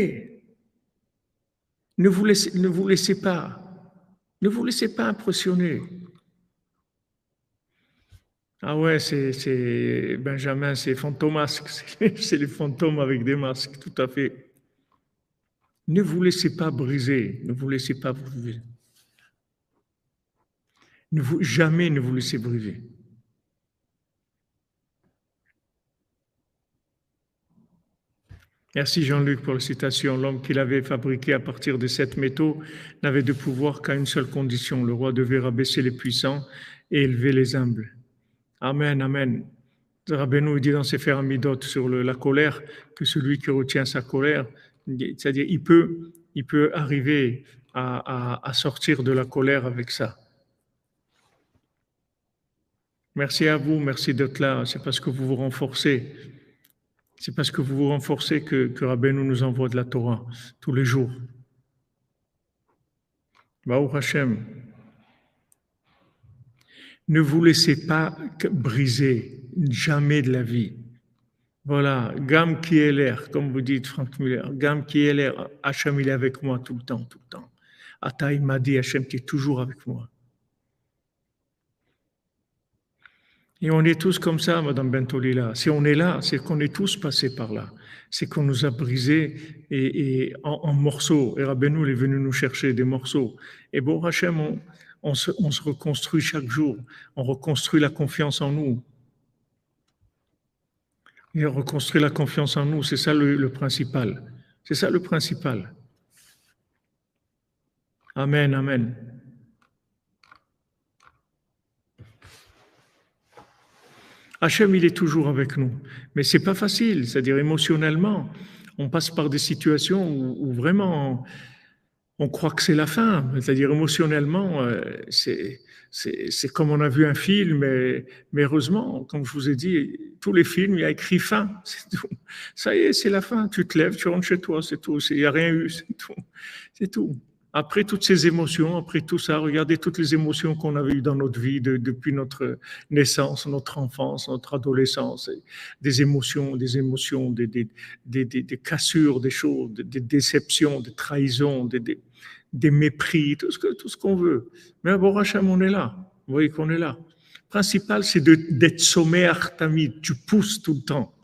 Ne vous laissez pas impressionner. Ah ouais, c'est Benjamin, c'est fantomasque, c'est les fantômes avec des masques, tout à fait. Ne vous laissez pas briser, ne vous laissez pas briser. Jamais ne vous laissez briser. Merci Jean-Luc pour la citation. L'homme qu'il avait fabriqué à partir de 7 métaux n'avait de pouvoir qu'à une seule condition. Le roi devait rabaisser les puissants et élever les humbles. Amen, amen. Rabbeinu dit dans ses Amidot sur la colère que celui qui retient sa colère, c'est-à-dire il peut arriver à sortir de la colère avec ça. Merci à vous, merci d'être là. C'est parce que vous vous renforcez. C'est parce que vous vous renforcez que Rabbeinu nous envoie de la Torah tous les jours. Baruch Hashem. Ne vous laissez pas briser, jamais de la vie. Voilà, Gam qui est l'air, comme vous dites Frank Muller, Gam qui est l'air, Hachem il est avec moi tout le temps, tout le temps. Ata il m'a dit, Hachem qui est toujours avec moi. Et on est tous comme ça, Madame Bentolila. Si on est là, c'est qu'on est tous passés par là. C'est qu'on nous a brisés et en morceaux. Et Rabbeinu est venu nous chercher des morceaux. Et bon, Hachem, on se reconstruit chaque jour. On reconstruit la confiance en nous. Et on reconstruit la confiance en nous. C'est ça le principal. C'est ça le principal. Amen, amen. Hachem, il est toujours avec nous. Mais c'est pas facile, c'est-à-dire émotionnellement, on passe par des situations où vraiment on croit que c'est la fin. C'est-à-dire émotionnellement, c'est comme on a vu un film, mais heureusement, comme je vous ai dit, tous les films, il y a écrit fin, c'est tout. Ça y est, c'est la fin. Tu te lèves, tu rentres chez toi, c'est tout. Il n'y a rien eu, c'est tout. C'est tout. Après toutes ces émotions, après tout ça, regardez toutes les émotions qu'on avait eues dans notre vie depuis notre naissance, notre enfance, notre adolescence, des cassures, des choses, des déceptions, des trahisons, des mépris, tout ce qu'on veut. Mais à Borachem, on est là. Vous voyez qu'on est là. Le principal, c'est d'être sommaire, tamid. Tu pousses tout le temps.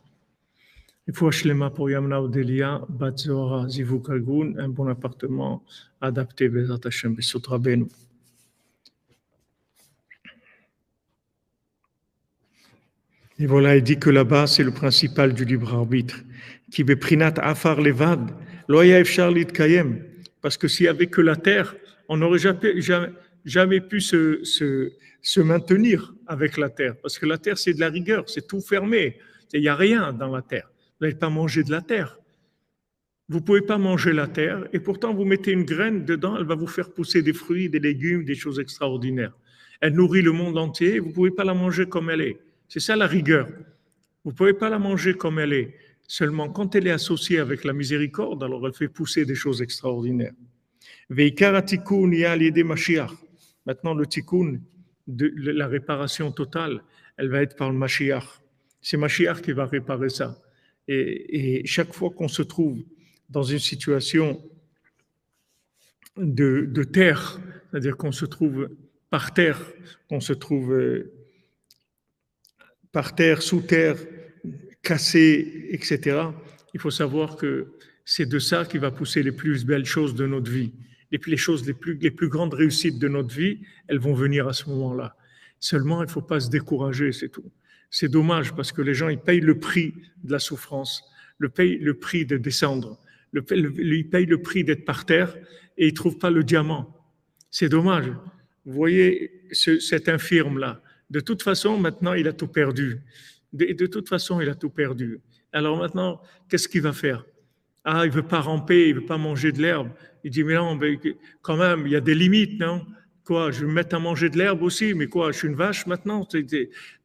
Il faut Shlema pour Yamna Odelia, Bat Zohara, Zivuk Agun, un bon appartement adapté, Bezat Hashem, Besut Rabbeinu. Et voilà, il dit que là-bas, c'est le principal du libre arbitre. Qui beprinat afar levad, loya efshar litkayem. Parce que s'il n'y avait que la terre, on n'aurait jamais pu se maintenir avec la terre. Parce que la terre, c'est de la rigueur, c'est tout fermé. Il n'y a rien dans la terre. Vous n'allez pas manger de la terre. Vous ne pouvez pas manger la terre et pourtant vous mettez une graine dedans, elle va vous faire pousser des fruits, des légumes, des choses extraordinaires. Elle nourrit le monde entier, vous ne pouvez pas la manger comme elle est. C'est ça la rigueur. Vous ne pouvez pas la manger comme elle est. Seulement quand elle est associée avec la miséricorde, alors elle fait pousser des choses extraordinaires. Veikar tikun ya l'idée Mashiach. Maintenant le tikkun, la réparation totale, elle va être par le Mashiach. C'est Mashiach qui va réparer ça. Et chaque fois qu'on se trouve dans une situation de terre, c'est-à-dire qu'on se trouve par terre, qu'on se trouve par terre, sous terre, cassé, etc., il faut savoir que c'est de ça qui va pousser les plus belles choses de notre vie. Les choses les plus grandes réussites de notre vie, elles vont venir à ce moment-là. Seulement, il ne faut pas se décourager, c'est tout. C'est dommage parce que les gens, ils payent le prix de la souffrance, le prix de descendre, ils payent le prix d'être par terre et ils ne trouvent pas le diamant. C'est dommage. Vous voyez cet infirme-là. De toute façon, maintenant, il a tout perdu. De toute façon, il a tout perdu. Alors maintenant, qu'est-ce qu'il va faire? Ah, il ne veut pas ramper, il ne veut pas manger de l'herbe. Il dit, mais non, mais quand même, il y a des limites, non? Quoi, je vais me mettre à manger de l'herbe aussi, mais quoi, je suis une vache maintenant?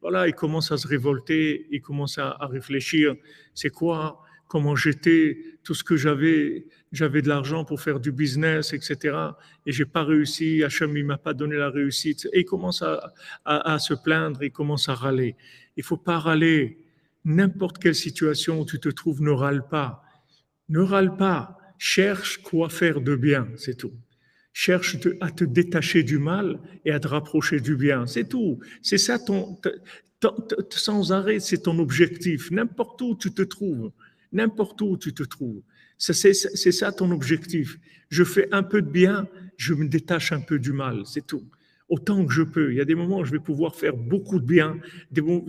Voilà, il commence à se révolter, il commence à réfléchir. C'est quoi? Comment j'étais? Tout ce que j'avais de l'argent pour faire du business, etc. Et j'ai pas réussi, Hachem, il m'a pas donné la réussite. Et il commence à se plaindre, il commence à râler. Il faut pas râler. N'importe quelle situation où tu te trouves, ne râle pas. Ne râle pas. Cherche quoi faire de bien, c'est tout. Cherche à te détacher du mal et à te rapprocher du bien. C'est tout. C'est ça sans arrêt, c'est ton objectif. N'importe où tu te trouves. N'importe où tu te trouves. C'est ça ton objectif. Je fais un peu de bien, je me détache un peu du mal. C'est tout. Autant que je peux. Il y a des moments où je vais pouvoir faire beaucoup de bien, des moments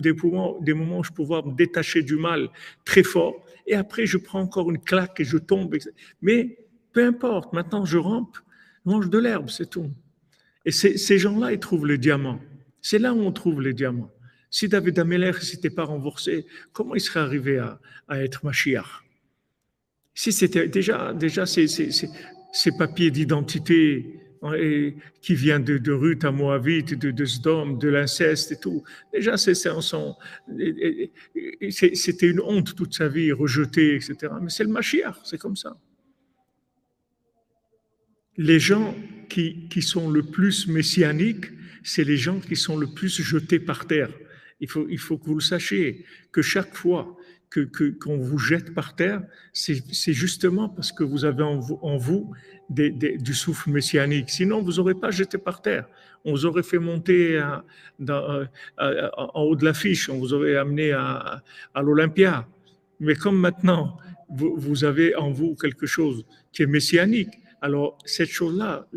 où je vais pouvoir me détacher du mal très fort. Et après, je prends encore une claque et je tombe. Mais peu importe. Maintenant, je rampe. Mange de l'herbe, c'est tout. Et ces gens-là, ils trouvent le diamant. C'est là où on trouve les diamants. Si David Ameller ne s'était pas renversé, comment il serait arrivé à être Mashiach? Si c'était déjà ces papiers d'identité qui viennent de Ruth à Moabite, de Sdom, de l'inceste et tout, déjà c'était une honte toute sa vie, rejetée, etc. Mais c'est le Mashiach, c'est comme ça. Les gens qui sont le plus messianiques, c'est les gens qui sont le plus jetés par terre. Il faut que vous le sachiez, que chaque fois qu'on vous jette par terre, c'est justement parce que vous avez en vous du souffle messianique. Sinon, vous n'aurez pas jeté par terre. On vous aurait fait monter en haut de l'affiche, on vous aurait amené à l'Olympia. Mais comme maintenant, vous avez en vous quelque chose qui est messianique, alors, cette chose-là,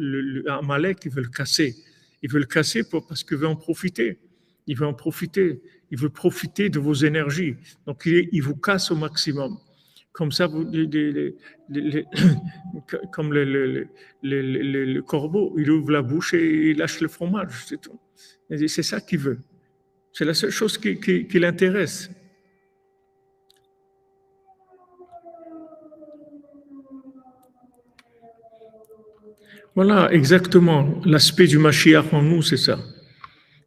Amalek, il veut le casser. Il veut le casser parce qu'il veut en profiter. Il veut en profiter. Il veut profiter de vos énergies. Donc, il vous casse au maximum. Comme ça, comme le corbeau, il ouvre la bouche et il lâche le fromage. C'est tout. C'est ça qu'il veut. C'est la seule chose qui l'intéresse. Voilà, exactement. L'aspect du Mashiach en nous, c'est ça.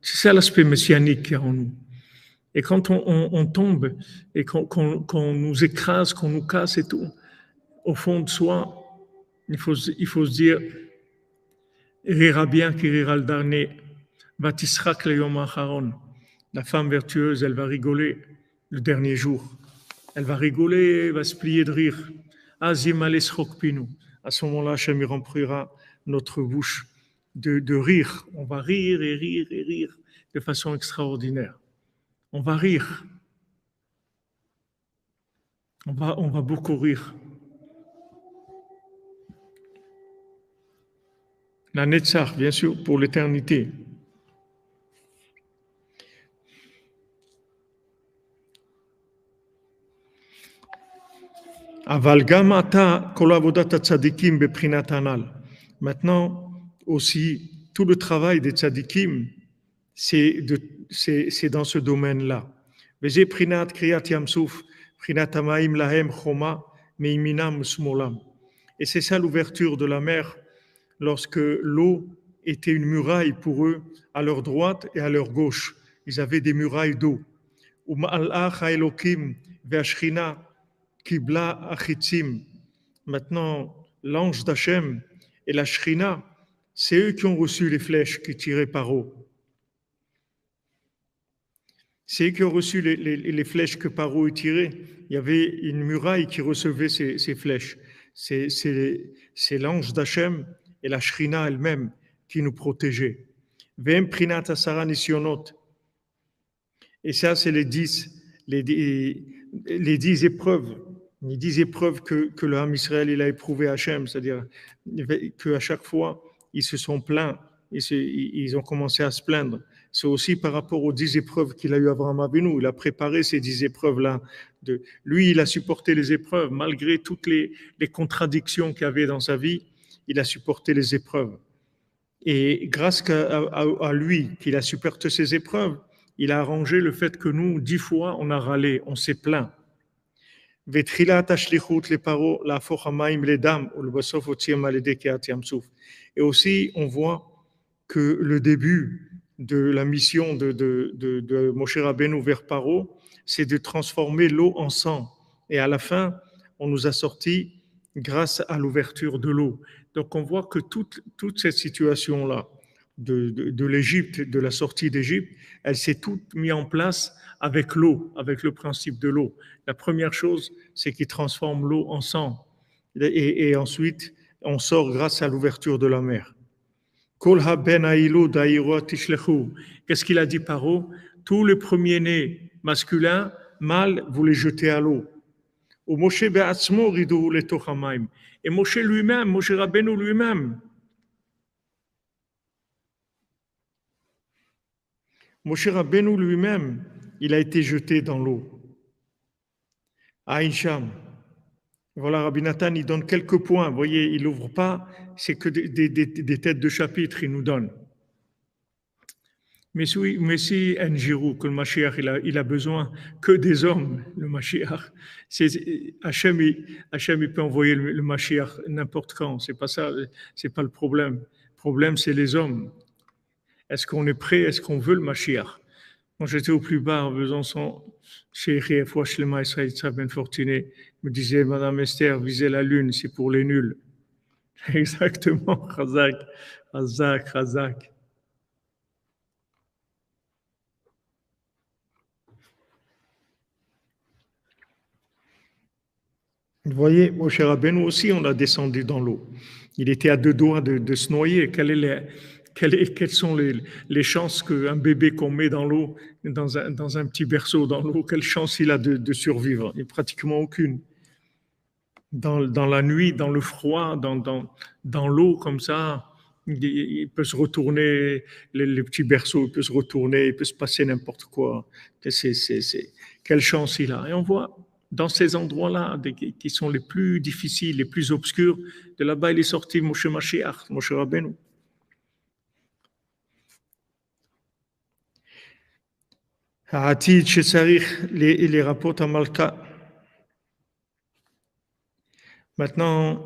C'est ça l'aspect messianique qu'il y a en nous. Et quand on tombe et qu'on nous écrase, qu'on nous casse et tout, au fond de soi, il faut se dire, rira bien qui rira le dernier. Vatisrak le yom acharon. La femme vertueuse, elle va rigoler le dernier jour. Elle va rigoler, elle va se plier de rire. Azim alesrokpinu. À ce moment-là, Hachem remplira notre bouche de rire. On va rire et rire et rire de façon extraordinaire. On va rire. On va beaucoup rire. La Netzach, bien sûr, pour l'éternité. Aval gam ata kol avodat tzadikim beprinat anal. Maintenant, aussi, tout le travail des tzadikim, c'est dans ce domaine-là. Veze prinat kriyat yamsouf, prinat amaim lahem choma, meiminam smolam. Et c'est ça l'ouverture de la mer, lorsque l'eau était une muraille pour eux, à leur droite et à leur gauche. Ils avaient des murailles d'eau. U'ma'alach ha'elokim ve'ashrina kibla achitzim. Maintenant, l'ange d'Hachem et la Shrina, c'est eux qui ont reçu les flèches qui tiraient par eau. C'est eux qui ont reçu les flèches que Paro tirait. Il y avait une muraille qui recevait ces flèches. C'est l'ange d'Hachem et la Shrina elle-même qui nous protégeaient. Vem prinat asara nisionot. Et ça, c'est les 10 épreuves. Les 10 épreuves que le Ham Israël il a éprouvé à Hachem, c'est-à-dire qu'à chaque fois, ils se sont plaints, ils ont commencé à se plaindre. C'est aussi par rapport aux 10 épreuves qu'il a eu Abraham Avinu. Il a préparé ces 10 épreuves-là. Lui, il a supporté les épreuves, malgré toutes les contradictions qu'il y avait dans sa vie, il a supporté les épreuves. Et grâce à lui, qu'il a supporté ces épreuves, il a arrangé le fait que nous, 10 fois, on a râlé, on s'est plaint. Et aussi, on voit que le début de la mission de Moshe Rabbeinu vers Paro, c'est de transformer l'eau en sang. Et à la fin, on nous a sorti grâce à l'ouverture de l'eau. Donc on voit que toute cette situation-là de l'Égypte, de la sortie d'Égypte, elle s'est toute mise en place avec l'eau, avec le principe de l'eau. La première chose, c'est qu'il transforme l'eau en sang. Et ensuite, on sort grâce à l'ouverture de la mer. Qu'est-ce qu'il a dit Paro? Tous les premiers-nés masculins, mâles, vous les jetez à l'eau. Et Moshe lui-même, Moshe Rabbeinu lui-même, Moshe Rabbeinu lui-même, il a été jeté dans l'eau. Aïncham. Voilà, Rabbi Nathan, il donne quelques points. Vous voyez, il n'ouvre pas, c'est que des têtes de chapitre, il nous donne. Mais si un Jirou, que le Mashiach, il a besoin que des hommes, le Mashiach. Hachem, il peut envoyer le Mashiach n'importe quand. C'est pas ça, c'est pas le problème. Le problème, c'est les hommes. Est-ce qu'on est prêt? Est-ce qu'on veut le Mashiach? Quand j'étais au plus bas en Besançon, chez Fouachlema Israël Ben Fortuné, me disait Madame Esther, visez la lune, c'est pour les nuls. Exactement, Chazak. Vous voyez, Moshe Rabbeinu aussi, on l'a descendu dans l'eau. Il était à 2 doigts de se noyer. Quelles sont les chances qu'un bébé qu'on met dans l'eau, dans un petit berceau dans l'eau, quelle chance il a de survivre? Il n'y a pratiquement aucune. Dans la nuit, dans le froid, dans l'eau comme ça, il peut se retourner, les petits berceaux, il peut se retourner, il peut se passer n'importe quoi. Quelle chance il a. Et on voit dans ces endroits-là, qui sont les plus difficiles, les plus obscurs, de là-bas, il est sorti Moshe Mashiach, Moshe Rabbeinu. Ha'atid shesarich les rapports à Malka. Maintenant,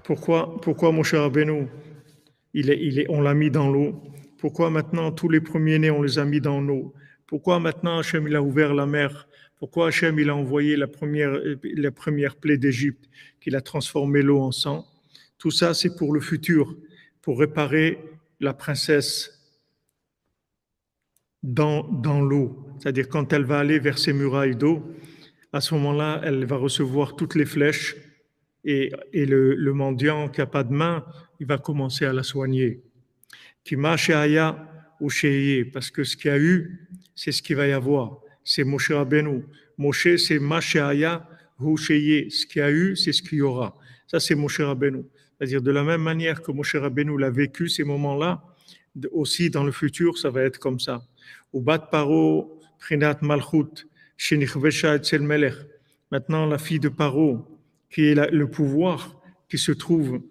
pourquoi Moshe Rabbeinu, on l'a mis dans l'eau? Pourquoi maintenant tous les premiers-nés, on les a mis dans l'eau? Pourquoi maintenant Hachem il a ouvert la mer? Pourquoi Hachem il a envoyé la première plaie d'Égypte, qu'il a transformé l'eau en sang? Tout ça, c'est pour le futur, pour réparer la princesse dans l'eau. C'est-à-dire quand elle va aller vers ces murailles d'eau, à ce moment-là, elle va recevoir toutes les flèches et le mendiant qui n'a pas de main, il va commencer à la soigner. Kima she'aya ou she'yeh, parce que ce qu'il y a eu, c'est ce qu'il va y avoir. C'est Moshe Rabbeinu. Moshe, c'est ma she'aya ou she'yeh. Ce qu'il y a eu, c'est ce qu'il y aura. Ça, c'est Moshe Rabbeinu. C'est-à-dire de la même manière que Moshe Rabbeinu l'a vécu ces moments-là, aussi dans le futur, ça va être comme ça. Ubat paro prinat malchut shenichvesha etzel melech. Maintenant, la fille de Paro, qui est le pouvoir qui se trouve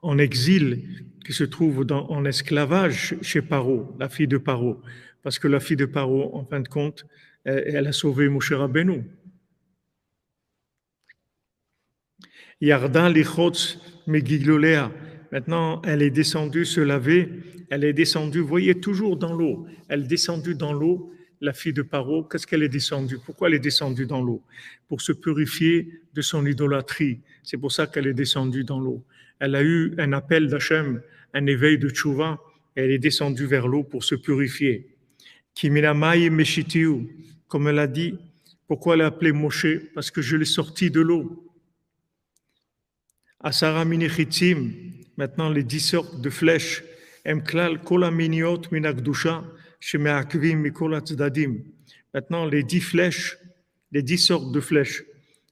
en exil, qui se trouve en esclavage chez Paro, la fille de Paro. Parce que la fille de Paro, en fin de compte, elle a sauvé Moshe Rabbeinu. Yarda lichotz megigloléa. Maintenant, elle est descendue se laver. Elle est descendue, vous voyez, toujours dans l'eau. Elle est descendue dans l'eau, la fille de Paro. Qu'est-ce qu'elle est descendue? Pourquoi elle est descendue dans l'eau? Pour se purifier de son idolâtrie. C'est pour ça qu'elle est descendue dans l'eau. Elle a eu un appel d'Hachem, un éveil de Tchouva. Elle est descendue vers l'eau pour se purifier. Kiminamai meshitiu, comme elle a dit. Pourquoi elle a appelé Moshe? Parce que je l'ai sorti de l'eau. Asara minichitim, maintenant les 10 sortes de flèches. Emklal kola miniot minakdusha, shemeakvim mikola tzdadim. Maintenant les 10 flèches, les 10 sortes de flèches.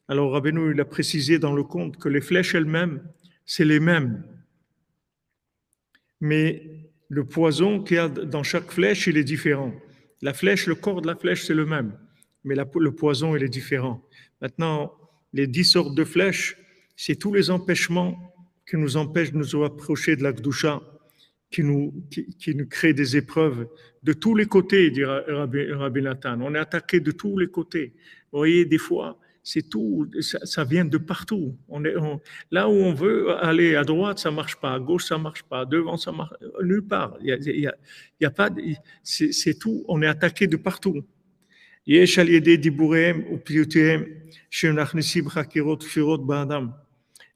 Alors Rabbeinu il a précisé dans le conte que les flèches elles-mêmes, c'est les mêmes. Mais le poison qu'il y a dans chaque flèche, il est différent. La flèche, le corps de la flèche, c'est le même. Mais le poison, il est différent. Maintenant, les 10 sortes de flèches, c'est tous les empêchements qui nous empêchent de nous approcher de la Gdusha, qui nous créent des épreuves de tous les côtés, dit Rabbi Nathan. On est attaqué de tous les côtés. Vous voyez, des fois, c'est tout, ça vient de partout. Là où on veut aller à droite, ça marche pas, à gauche, ça marche pas, devant, ça marche nulle part. Il y a pas, c'est tout. On est attaqué de partout. יש על ידי דיבוריהם ופיוטיהם שמכניסים חקירות כפירות באדם.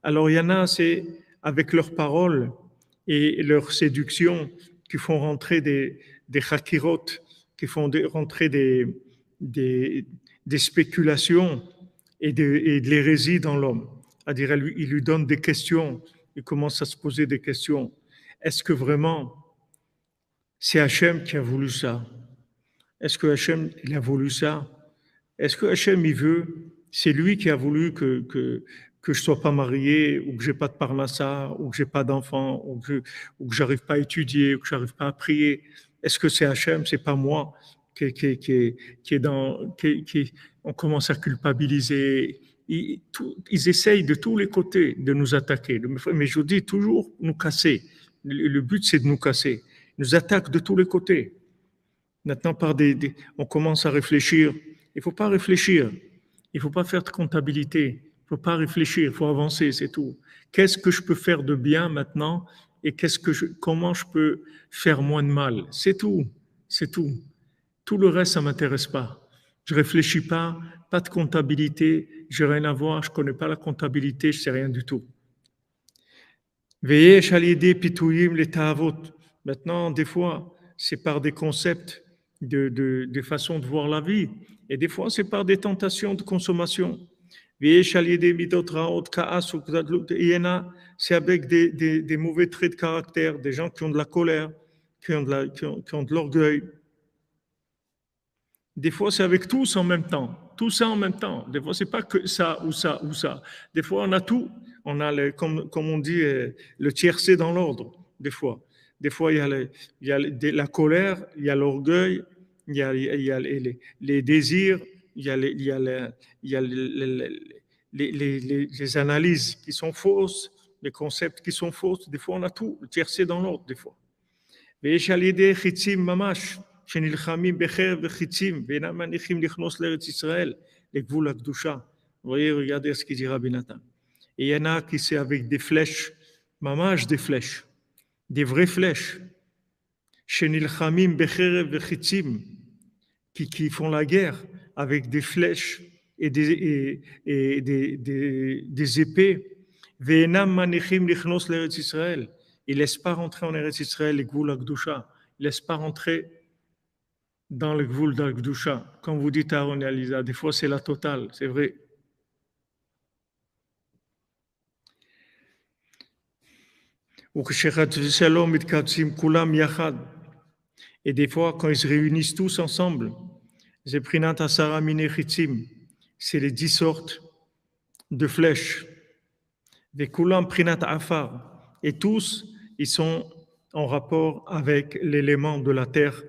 Alors il y en a, c'est avec leurs paroles et leurs séductions qui font rentrer des chakirot, qui font rentrer des spéculations et de l'hérésie dans l'homme. C'est-à-dire, il lui donne des questions, il commence à se poser des questions. Est-ce que vraiment c'est Hachem qui a voulu ça? Est-ce que Hachem, il a voulu ça? Est-ce que Hachem, il veut? C'est lui qui a voulu que je sois pas marié, ou que j'ai pas de parnassa, ou que j'ai pas d'enfant, ou que j'arrive pas à étudier, ou que j'arrive pas à prier. Est-ce que c'est Hachem? C'est pas moi on commence à culpabiliser. Ils essayent de tous les côtés de nous attaquer. Mais je vous dis toujours nous casser. Le but, c'est de nous casser. Ils nous attaquent de tous les côtés. Maintenant, on commence à réfléchir. Il ne faut pas réfléchir. Il ne faut pas faire de comptabilité. Il ne faut pas réfléchir. Il faut avancer, c'est tout. Qu'est-ce que je peux faire de bien maintenant et comment je peux faire moins de mal? C'est tout. C'est tout. Tout le reste, ça ne m'intéresse pas. Je ne réfléchis pas. Pas de comptabilité. Je n'ai rien à voir. Je ne connais pas la comptabilité. Je ne sais rien du tout. Veillez, chalidé, pitouim, les ta'avot. Maintenant, des fois, c'est par des concepts de façon de voir la vie. Et des fois, c'est par des tentations de consommation. C'est avec des mauvais traits de caractère, des gens qui ont de la colère, qui ont de l'orgueil. Des fois, c'est avec tous en même temps. Tout ça en même temps. Des fois, c'est pas que ça ou ça ou ça. Des fois, on a tout. On a, comme on dit, le tiercé dans l'ordre, des fois. Des fois, il y a la colère, il y a l'orgueil, il y a les désirs, il y a les analyses qui sont fausses, les concepts qui sont fausses. Des fois, on a tout, le tiercé dans l'ordre, des fois. שנלחמים בחרב וחיצים ואינם מניחים לכנוס לארץ ישראל, לגבול הקדושה. Regardez ce qu'il dit Rabbi Nathan. Et il y en a qui c'est avec des flèches, mamash des flèches, des vraies flèches. שנלחמים בחרב וחיצים, qui font la guerre avec des flèches et des épées. Ve'enam manichim lichnos l'Eretz Israël. Il ne laisse pas rentrer en Eretz Israël les Gvul Akdusha. Il ne laisse pas rentrer dans le Gvul d'Akdusha. Comme vous dites à Aaron et Alisa, des fois c'est la totale, c'est vrai. Et des fois, quand ils se réunissent tous ensemble, c'est les 10 sortes de flèches. Et tous, ils sont en rapport avec l'élément de la terre.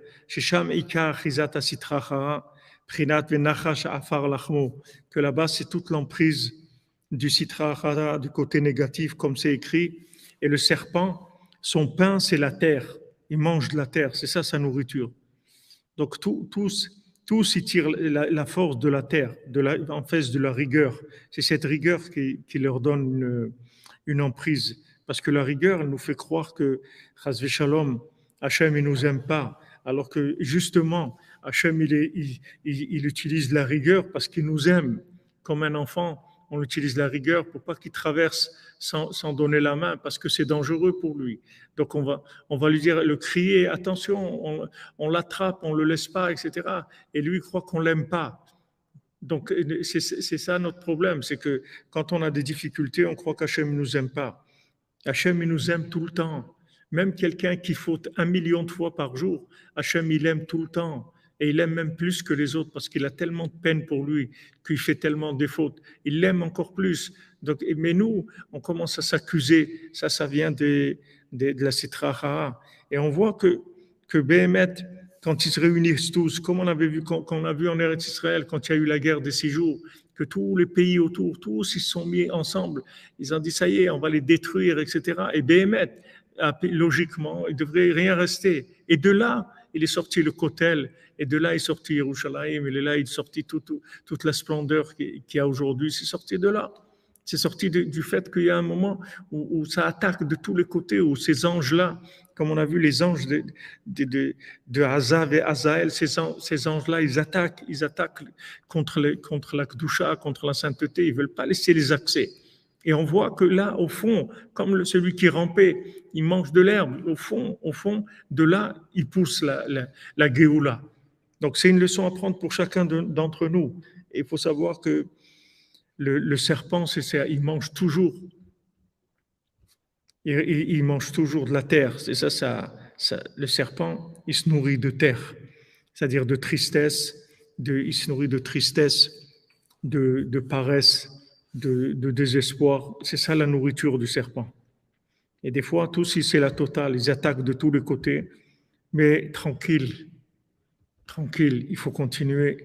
Que là-bas, c'est toute l'emprise du Sitra Achara, du côté négatif, comme c'est écrit. Et le serpent, son pain, c'est la terre. Il mange de la terre, c'est ça sa nourriture. Donc tous, ils tirent la force de la terre, en fait de la rigueur. C'est cette rigueur qui leur donne une emprise. Parce que la rigueur, elle nous fait croire que, Chas v'Shalom, Hachem, il nous aime pas. Alors que justement, Hachem, il utilise la rigueur parce qu'il nous aime. Comme un enfant, on utilise la rigueur pour pas qu'il traverse sans donner la main, parce que c'est dangereux pour lui. Donc on va lui dire, le crier, attention, on l'attrape, on le laisse pas, etc. Et lui croit qu'on l'aime pas. Donc c'est ça notre problème, c'est que quand on a des difficultés, on croit qu'Hachem ne nous aime pas. Hachem, il nous aime tout le temps. Même quelqu'un qui faute 1 million de fois par jour, Hachem, il aime tout le temps. Et il aime même plus que les autres parce qu'il a tellement de peine pour lui, qu'il fait tellement de fautes. Il l'aime encore plus. Donc, mais nous, on commence à s'accuser. Ça vient de la Sitra Achara. Et on voit que Béhémet, quand ils se réunissent tous, comme on avait vu, quand on a vu en Eretz Israël, quand il y a eu la guerre des 6 jours, que tous les pays autour, tous ils se sont mis ensemble. Ils ont dit, ça y est, on va les détruire, etc. Et Béhémet, logiquement, il ne devrait rien rester. Et de là, il est sorti le Kotel, et de là, il est sorti Yerushalayim, et de là, il est sorti toute la splendeur qu'il y a aujourd'hui. C'est sorti de là. C'est sorti du fait qu'il y a un moment où ça attaque de tous les côtés, où ces anges-là, comme on a vu les anges de Hazav et Azaël, ces anges-là, ils attaquent contre la Kedusha, contre la sainteté, ils ne veulent pas laisser les accès. Et on voit que là, au fond, comme celui qui rampait, il mange de l'herbe, au fond, de là, il pousse la Géoula. Donc c'est une leçon à prendre pour chacun d'entre nous. Et il faut savoir que le serpent, il mange toujours. Il mange toujours de la terre. C'est ça, le serpent, il se nourrit de terre, c'est-à-dire de tristesse, il se nourrit de tristesse, de paresse, de désespoir. C'est ça la nourriture du serpent. Et des fois, tous, c'est la totale. Ils attaquent de tous les côtés. Mais tranquille, il faut continuer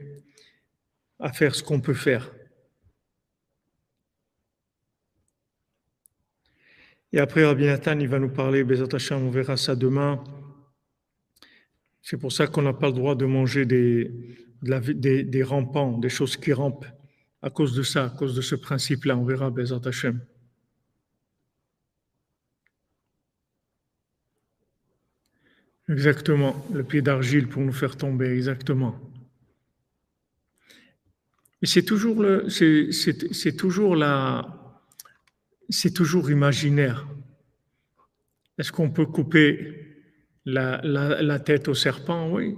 à faire ce qu'on peut faire. Et après, Rabbi Nathan, il va nous parler, Bezat Hashem, on verra ça demain. C'est pour ça qu'on n'a pas le droit de manger des rampants, des choses qui rampent, à cause de ça, à cause de ce principe-là. On verra, Bezat Hashem. Exactement, le pied d'argile pour nous faire tomber, exactement. Mais c'est toujours imaginaire. Est-ce qu'on peut couper la tête au serpent? Oui,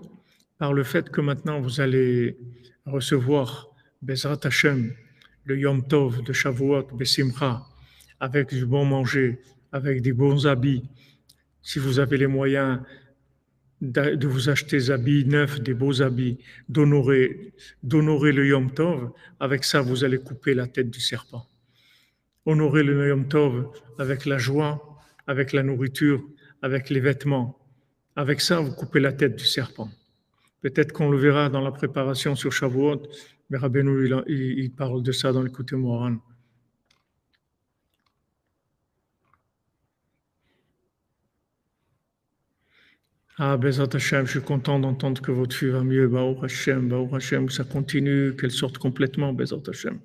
par le fait que maintenant vous allez recevoir Bezrat Hashem, le Yom Tov de Shavuot, Besimcha, avec du bon manger, avec des bons habits. Si vous avez les moyens de vous acheter des habits neufs, des beaux habits, d'honorer le Yom Tov, avec ça vous allez couper la tête du serpent. Honorer le Yom Tov avec la joie, avec la nourriture, avec les vêtements. Avec ça, vous coupez la tête du serpent. Peut-être qu'on le verra dans la préparation sur Shavuot, mais Rabbeinu, il parle de ça dans l'écoute Moharan. Ah, Bezat Hashem, je suis content d'entendre que votre fille va mieux. Baruch Hashem, ça continue, qu'elle sorte complètement, Bezat Hashem.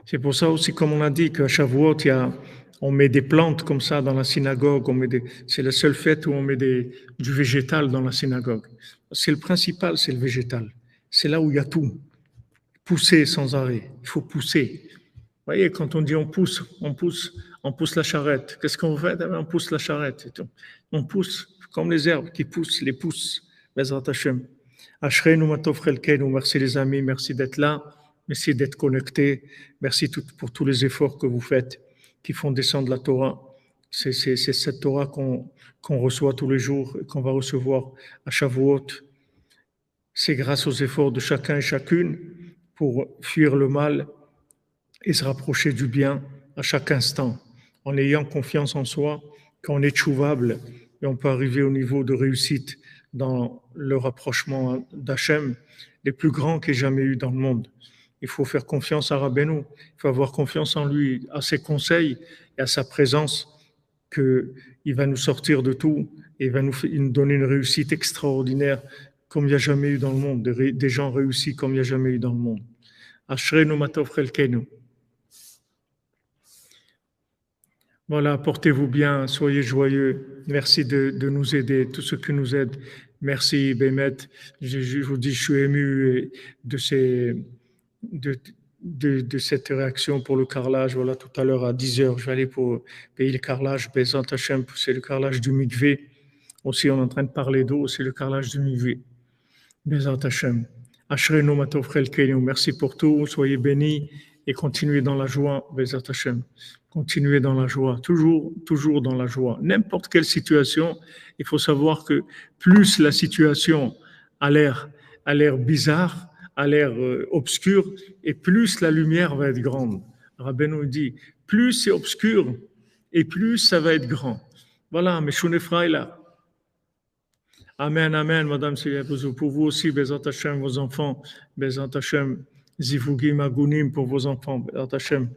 C'est pour ça aussi, comme on a dit, qu'à Shavuot, on met des plantes comme ça dans la synagogue. C'est la seule fête où on met du végétal dans la synagogue. C'est le principal, c'est le végétal. C'est là où il y a tout. pousser sans arrêt. Il faut pousser. Vous voyez, quand on dit on pousse la charrette. Qu'est-ce qu'on fait? Eh bien, on pousse la charrette. Et tout. On pousse comme les herbes qui poussent, les pousses. Bezrat Hashem. Ashreinu matov chelkeinu. Merci les amis, merci d'être là, merci d'être connectés, merci pour tous les efforts que vous faites, qui font descendre la Torah. C'est cette Torah qu'on reçoit tous les jours et qu'on va recevoir à Shavuot. C'est grâce aux efforts de chacun et chacune pour fuir le mal et se rapprocher du bien à chaque instant, en ayant confiance en soi, qu'on est tchouvable et on peut arriver au niveau de réussite dans le rapprochement d'Hachem, les plus grands qu'il y ait jamais eu dans le monde. Il faut faire confiance à Rabbeinu, il faut avoir confiance en lui, à ses conseils et à sa présence, qu'il va nous sortir de tout et il va nous donner une réussite extraordinaire comme il n'y a jamais eu dans le monde, des gens réussis comme il n'y a jamais eu dans le monde. Ashrenu matov chelkenu. Voilà, portez-vous bien, soyez joyeux. Merci de nous aider, tous ceux qui nous aident. Merci, Bémet. Je vous dis, je suis ému de cette réaction pour le carrelage. Voilà, tout à l'heure à 10 heures, je vais aller pour payer le carrelage. Bezant Hachem, c'est le carrelage du mikvé. Aussi, on est en train de parler d'eau, c'est le carrelage du mikvé. Bezant Hachem. Ashrenu matov chelkenu. Merci pour tout, soyez bénis et continuez dans la joie. Bezant Hachem. Continuez dans la joie, toujours dans la joie. N'importe quelle situation, il faut savoir que plus la situation a l'air bizarre, a l'air obscure, et plus la lumière va être grande. Rabbeinu dit, plus c'est obscur, et plus ça va être grand. Voilà, mes là. Amen, amen, Madame Seyapouzo. Pour vous aussi, Bezat Hashem, vos enfants, Bezat Hashem, Zivugim Agunim pour vos enfants, Bezat Hashem,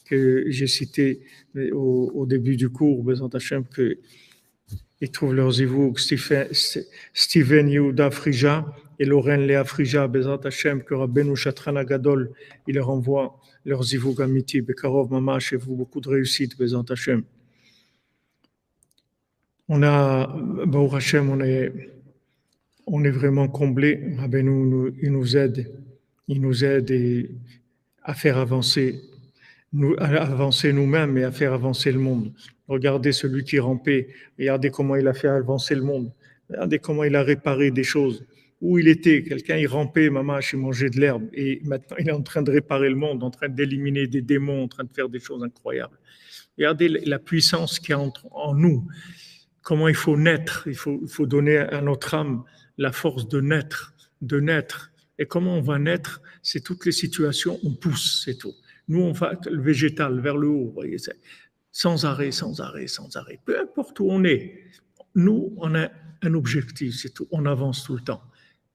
que j'ai cité au début du cours, Bezat Hashem, qu'ils trouvent leurs zivoug, Steven Yehuda Frija et Lorraine Léa Frija, Bezat Hashem, que Rabbeinu Shatran Agadol, il leur envoie leurs zivoug amiti, Bekarov Mama, chez vous, beaucoup de réussite, Bezat Hashem. On a, Baruch Hashem, on est vraiment comblé. Rabbeinu, il nous aide à faire avancer nous-mêmes et à faire avancer le monde. Regardez celui qui rampait, regardez comment il a fait avancer le monde, regardez comment il a réparé des choses. Où il était, quelqu'un il rampait, mamache, il mangeait de l'herbe, et maintenant il est en train de réparer le monde, en train d'éliminer des démons, en train de faire des choses incroyables. Regardez la puissance qu'il y a en nous, comment il faut naître, il faut donner à notre âme la force de naître. Et comment on va naître, c'est toutes les situations, on pousse, c'est tout. Nous, on va le végétal vers le haut, voyez, sans arrêt. Peu importe où on est, nous, on a un objectif, c'est tout. On avance tout le temps.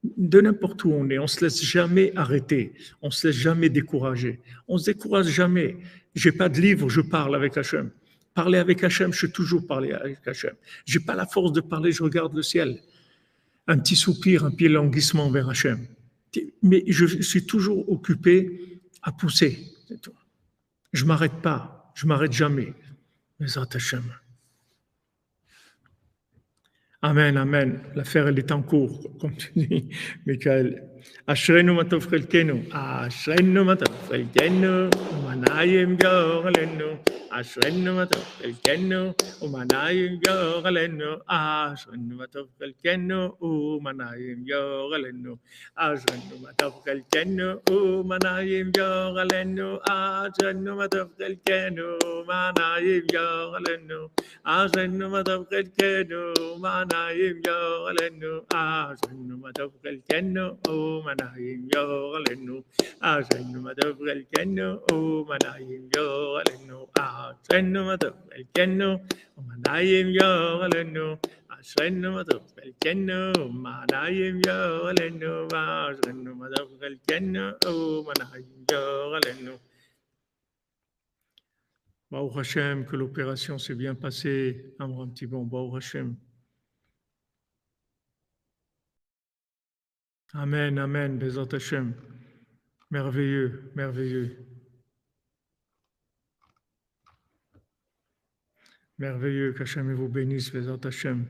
De n'importe où on est, on ne se laisse jamais arrêter, on ne se laisse jamais décourager. On ne se décourage jamais. Je n'ai pas de livre, je parle avec Hachem. Parler avec Hachem, je suis toujours parlé avec Hachem. Je n'ai pas la force de parler, je regarde le ciel. Un petit soupir, un pied languissement vers Hachem. Mais je suis toujours occupé à pousser. C'est tout. Je ne m'arrête pas, je ne m'arrête jamais. Bezrat Hashem. Amen, amen. L'affaire, elle est en cours, comme tu dis, Michael. Ashrenu matov chelkenu. Ashrenu matov chelkenu. Umanayim yoralenu. Ashrenu matov chelkenu. Umanayim yoralenu. Ashrenu matov chelkenu. Umanayim yoralenu. Ashrenu matov chelkenu. Umanayim yoralenu. Ashrenu matov chelkenu. Umanayim yoralenu. Ashrenu matov chelkenu. Manayim yoralenu, Ashrenu matov chelkenu, Manayim yoralenu, Ashrenu matov chelkenu, Manayim yoralenu, Ashrenu matov chelkenu, Manayim yoralenu, Ashrenu matov chelkenu, Manayim yoralenu, Ashrenu matov chelkenu, Manayim yoralenu. Baruch Hashem, que l'opération s'est bien passée. Un petit bon, Baruch Hashem. Amen, amen, Bezat Hashem. Merveilleux, merveilleux. Merveilleux, qu'Hachem vous bénisse, Bezat Hashem.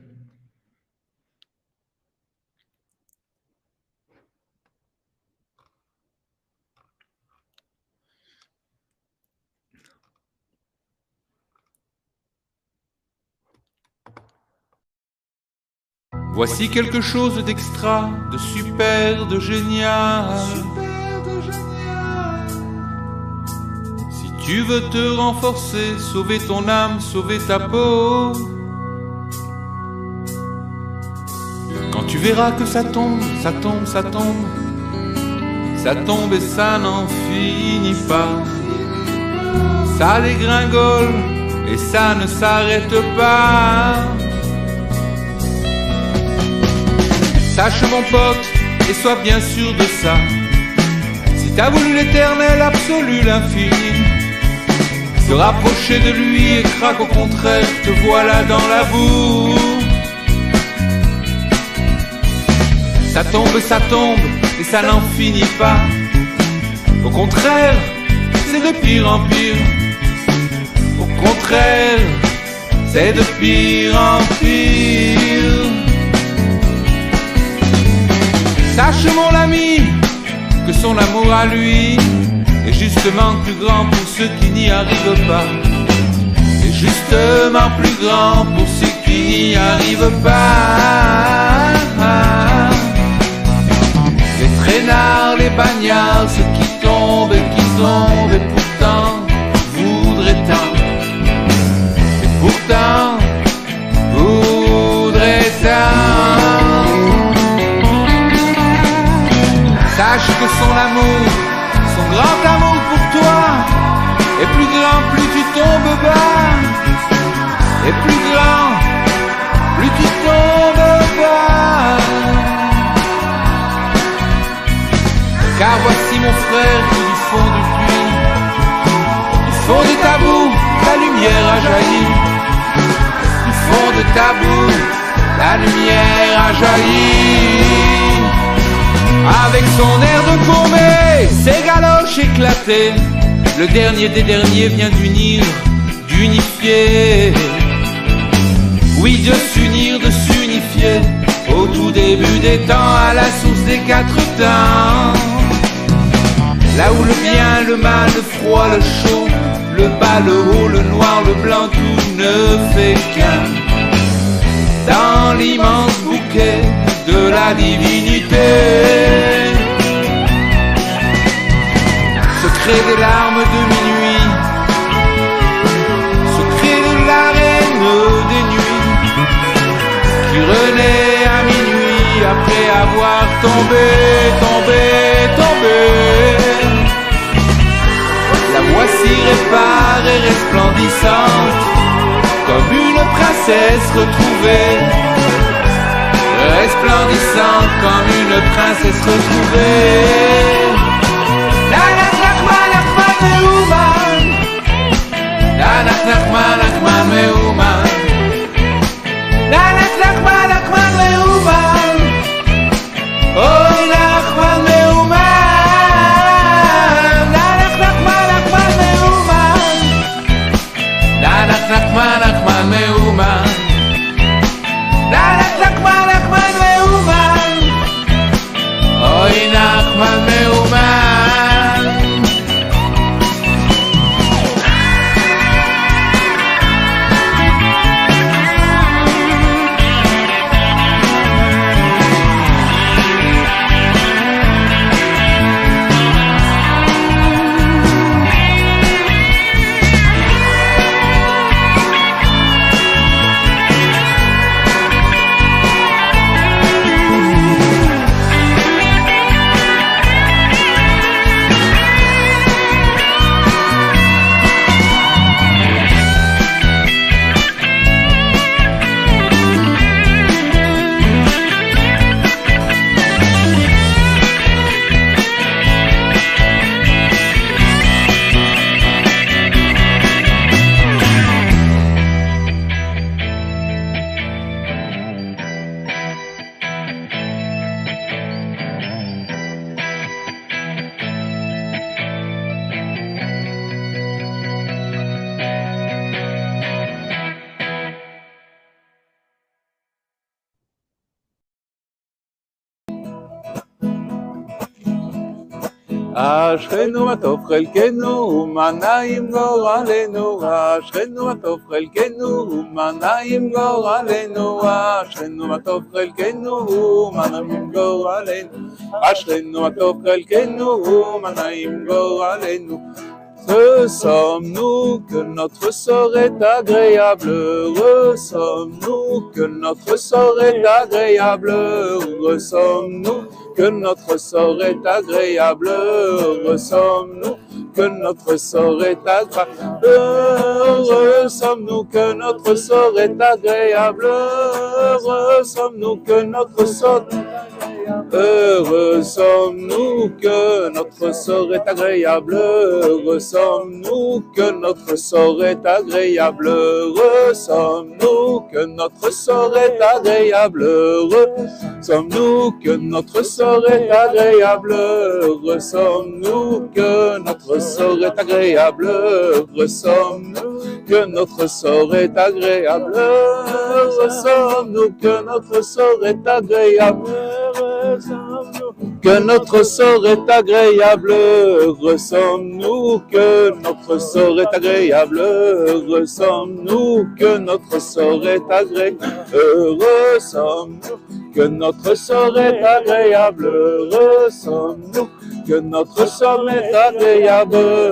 Voici quelque chose d'extra, de super, de génial. Si tu veux te renforcer, sauver ton âme, sauver ta peau, quand tu verras que ça tombe, ça tombe, ça tombe, ça tombe et ça n'en finit pas. Ça dégringole et ça ne s'arrête pas. Sache mon pote, et sois bien sûr de ça, si t'as voulu l'éternel absolu, l'infini, se rapprocher de lui et craque au contraire, te voilà dans la boue. Ça tombe et ça n'en finit pas. Au contraire, c'est de pire en pire. Au contraire, c'est de pire en pire. Sache mon ami que son amour à lui est justement plus grand pour ceux qui n'y arrivent pas. Et justement plus grand pour ceux qui n'y arrivent pas. Les traînards, les bagnards, ceux qui tombent et pourtant voudraient tant. Et pourtant voudraient tant. Sache que son amour, son grand amour pour toi est plus grand plus tu tombes bas. Et plus grand plus tu tombes bas. Car voici mon frère que du fond du puits, du fond de ta boue, la lumière a jailli. Du fond de ta boue, la lumière a jailli. Avec son air de courbé, ses galoches éclatées, le dernier des derniers vient d'unir, d'unifier. Oui, de s'unir, de s'unifier, au tout début des temps, à la source des quatre temps. Là où le bien, le mal, le froid, le chaud, le bas, le haut, le noir, le blanc, tout ne fait qu'un. Dans l'immense bouquet de la divinité, secret des larmes de minuit, secret de la reine des nuits, qui renaît à minuit après avoir tombé. La voici réparée, resplendissante, comme une princesse retrouvée. Resplendissante comme une princesse retrouvée. Nanak Nachman Nachman Meuman. Nanak Nachman Nachman Meuman. Nanak Nachman Nachman Meuman. Oh Nachman Meuman. Nanak Nachman Nachman Meuman. Nanak Nachman Nachman Meuman. Nanak Nachman Nachman Meuman. Oh אשרינו מה טוב חלקנו, מה נעים גורלנו, אשרינו מה טוב חלקנו, מה נעים גורלנו, אשרינו מה טוב חלקנו, מה נעים גורלנו, אשרינו מה טוב חלקנו, מה נעים גורלנו. Sommes-nous que notre sort est agréable, heureux sommes-nous que notre sort est agréable, heureux sommes-nous que notre sort est agréable, heureux sommes-nous que notre sort est agréable, heureux sommes-nous que notre sort est agréable, heureux sommes-nous que notre sort est agréable. Heureux sommes-nous que notre sort est agréable, heureux sommes-nous que notre sort est agréable, heureux sommes-nous que notre sort est agréable, heureux sommes-nous que notre sort est agréable, heureux sommes-nous que notre sort est agréable, heureux sommes-nous que notre sort est agréable, heureux sommes-nous que notre sort est agréable, que notre sort est agréable, heureux sommes-nous que notre sort est agréable, heureux sommes-nous que notre sort est agréable, heureux sommes-nous que notre sort est agréable, heureux sommes-nous que notre sort est agréable,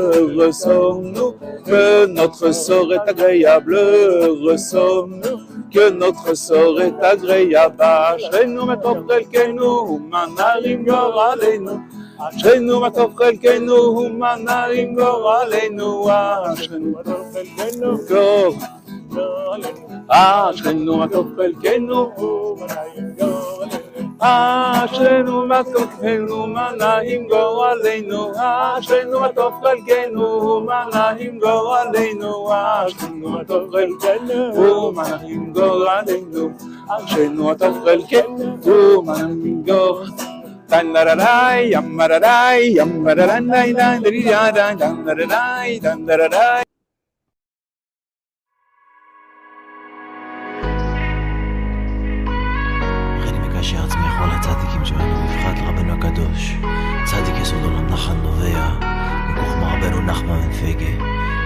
heureux sommes-nous que notre sort est agréable, heureux sommes-nous que notre sort est agréable. אשרינו מה טוב חלקנו, מה נעים גורלנו, אשרינו מה טוב חלקנו, מה נעים גורלנו, אשרינו מה טוב חלקנו, אשרינו מה טוב חלקנו, אשרינו מה טוב חלקנו, מה נעים גורלנו, אשרינו מה טוב חלקנו, מה נעים גורלנו, אשרינו מה טוב חלקנו, מה נעים גורלנו, אשרינו מה טוב חלקנו, מה נעים גורלנו. Dandararai, yamararai, yamararai, dandararai, dandararai, dandararai. אני מקשר עצמי לכל הצדיקים שבנו בפחת רבנו הקדוש, צדיק יסוד עולם נחל נובע, מכוחמה רבנו נחמן בן פגה,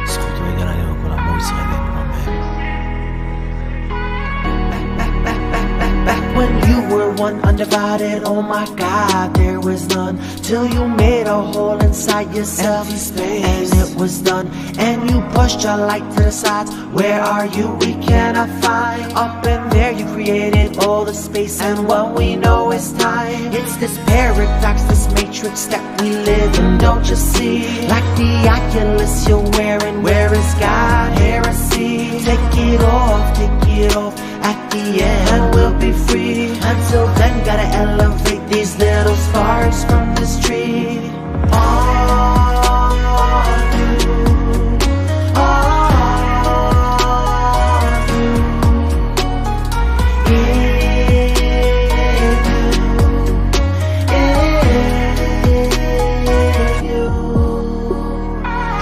זכותו יגן עלינו כל עמו ישראלים, אמן. Back when you were one undivided, oh my God, there was none, till you made a hole inside yourself, and it was done, and you pushed your light to the sides. Where are you? We cannot find. Up in there you created all the space, and what we know is time. It's this paradox, this matrix that we live in, don't you see? Like the Oculus you're wearing, where is God? Heresy. Take it off, at the end we'll be free. Until then gotta elevate these little sparks from this tree.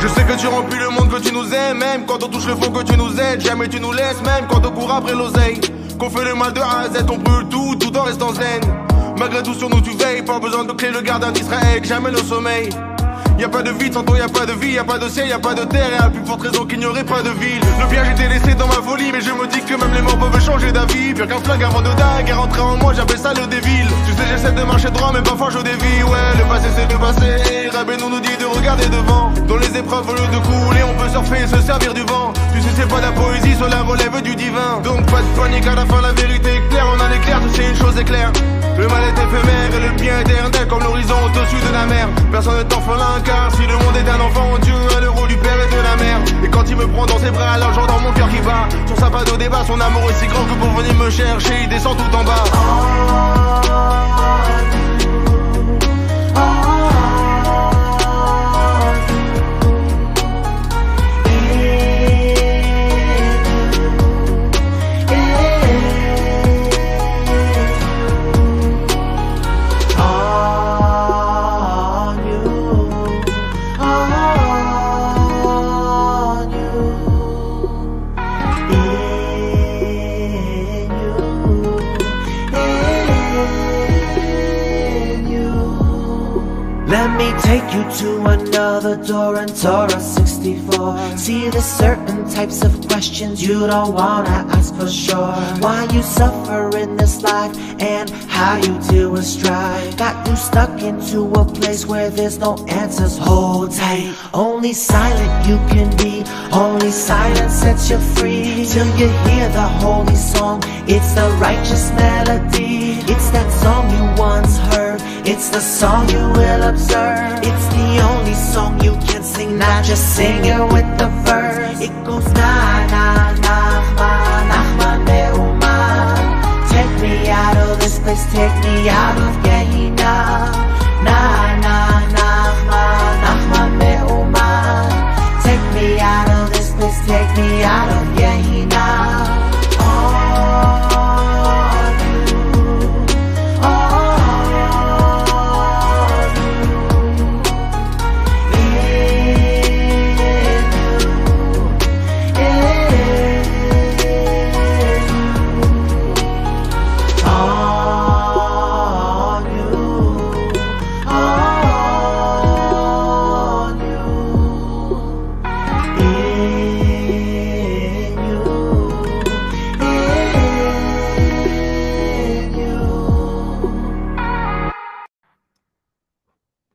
Je sais que tu remplis le monde, que tu nous aimes, même quand on touche le fond, que tu nous aides. Jamais tu nous laisses, même quand on court après l'oseille. Qu'on fait le mal de A à Z, on brûle tout en restant zen. Malgré tout sur nous tu veilles, pas besoin de clé, le gardien d'Israël, jamais le sommeil. Y'a pas de vide, sans toi y'a pas de vie, y'a pas de ciel, y'a pas de terre, et à plus forte raison qu'il n'y aurait pas de ville. Le piège était laissé dans ma folie, mais je me dis que même les morts peuvent changer d'avis. Pire qu'un flingue avant de dingue, et rentrer en moi, j'appelle ça le dévil. Tu sais j'essaie de marcher droit, mais parfois je dévie. Ouais, le passé c'est le passé, et Rabbeinu nous dit de regarder devant. Dans les épreuves au lieu de couler, on peut surfer et se servir du vent. Tu sais c'est pas de la poésie, cela relève du divin. Donc pas de panique, à la fin la vérité est claire. On a l'éclair, tu sais une chose est claire, le mal est éphémère et le bien éternel, comme l'horizon au-dessus de la mer. Personne ne t'orphelin, car si le monde est un enfant, Dieu a le rôle du père et de la mère. Et quand il me prend dans ses bras, alors j'entends mon cœur qui bat. Sur sa pas de débat, son amour est si grand que pour venir me chercher, il descend tout en bas. you to another door in Torah 64. See, there's certain types of questions you don't wanna ask for sure. Why you suffer in this life and how you deal with strife. Got you stuck into a place where there's no answers. Hold tight. Only silent you can be. Only silence sets you free. Till you hear the holy song. It's the righteous melody. It's that song you once heard. It's the song you will observe. It's the only song you can sing, not just sing it with the verse. It goes na na nachma nachma neuma. Take me out of this place, take me out of Gehenna.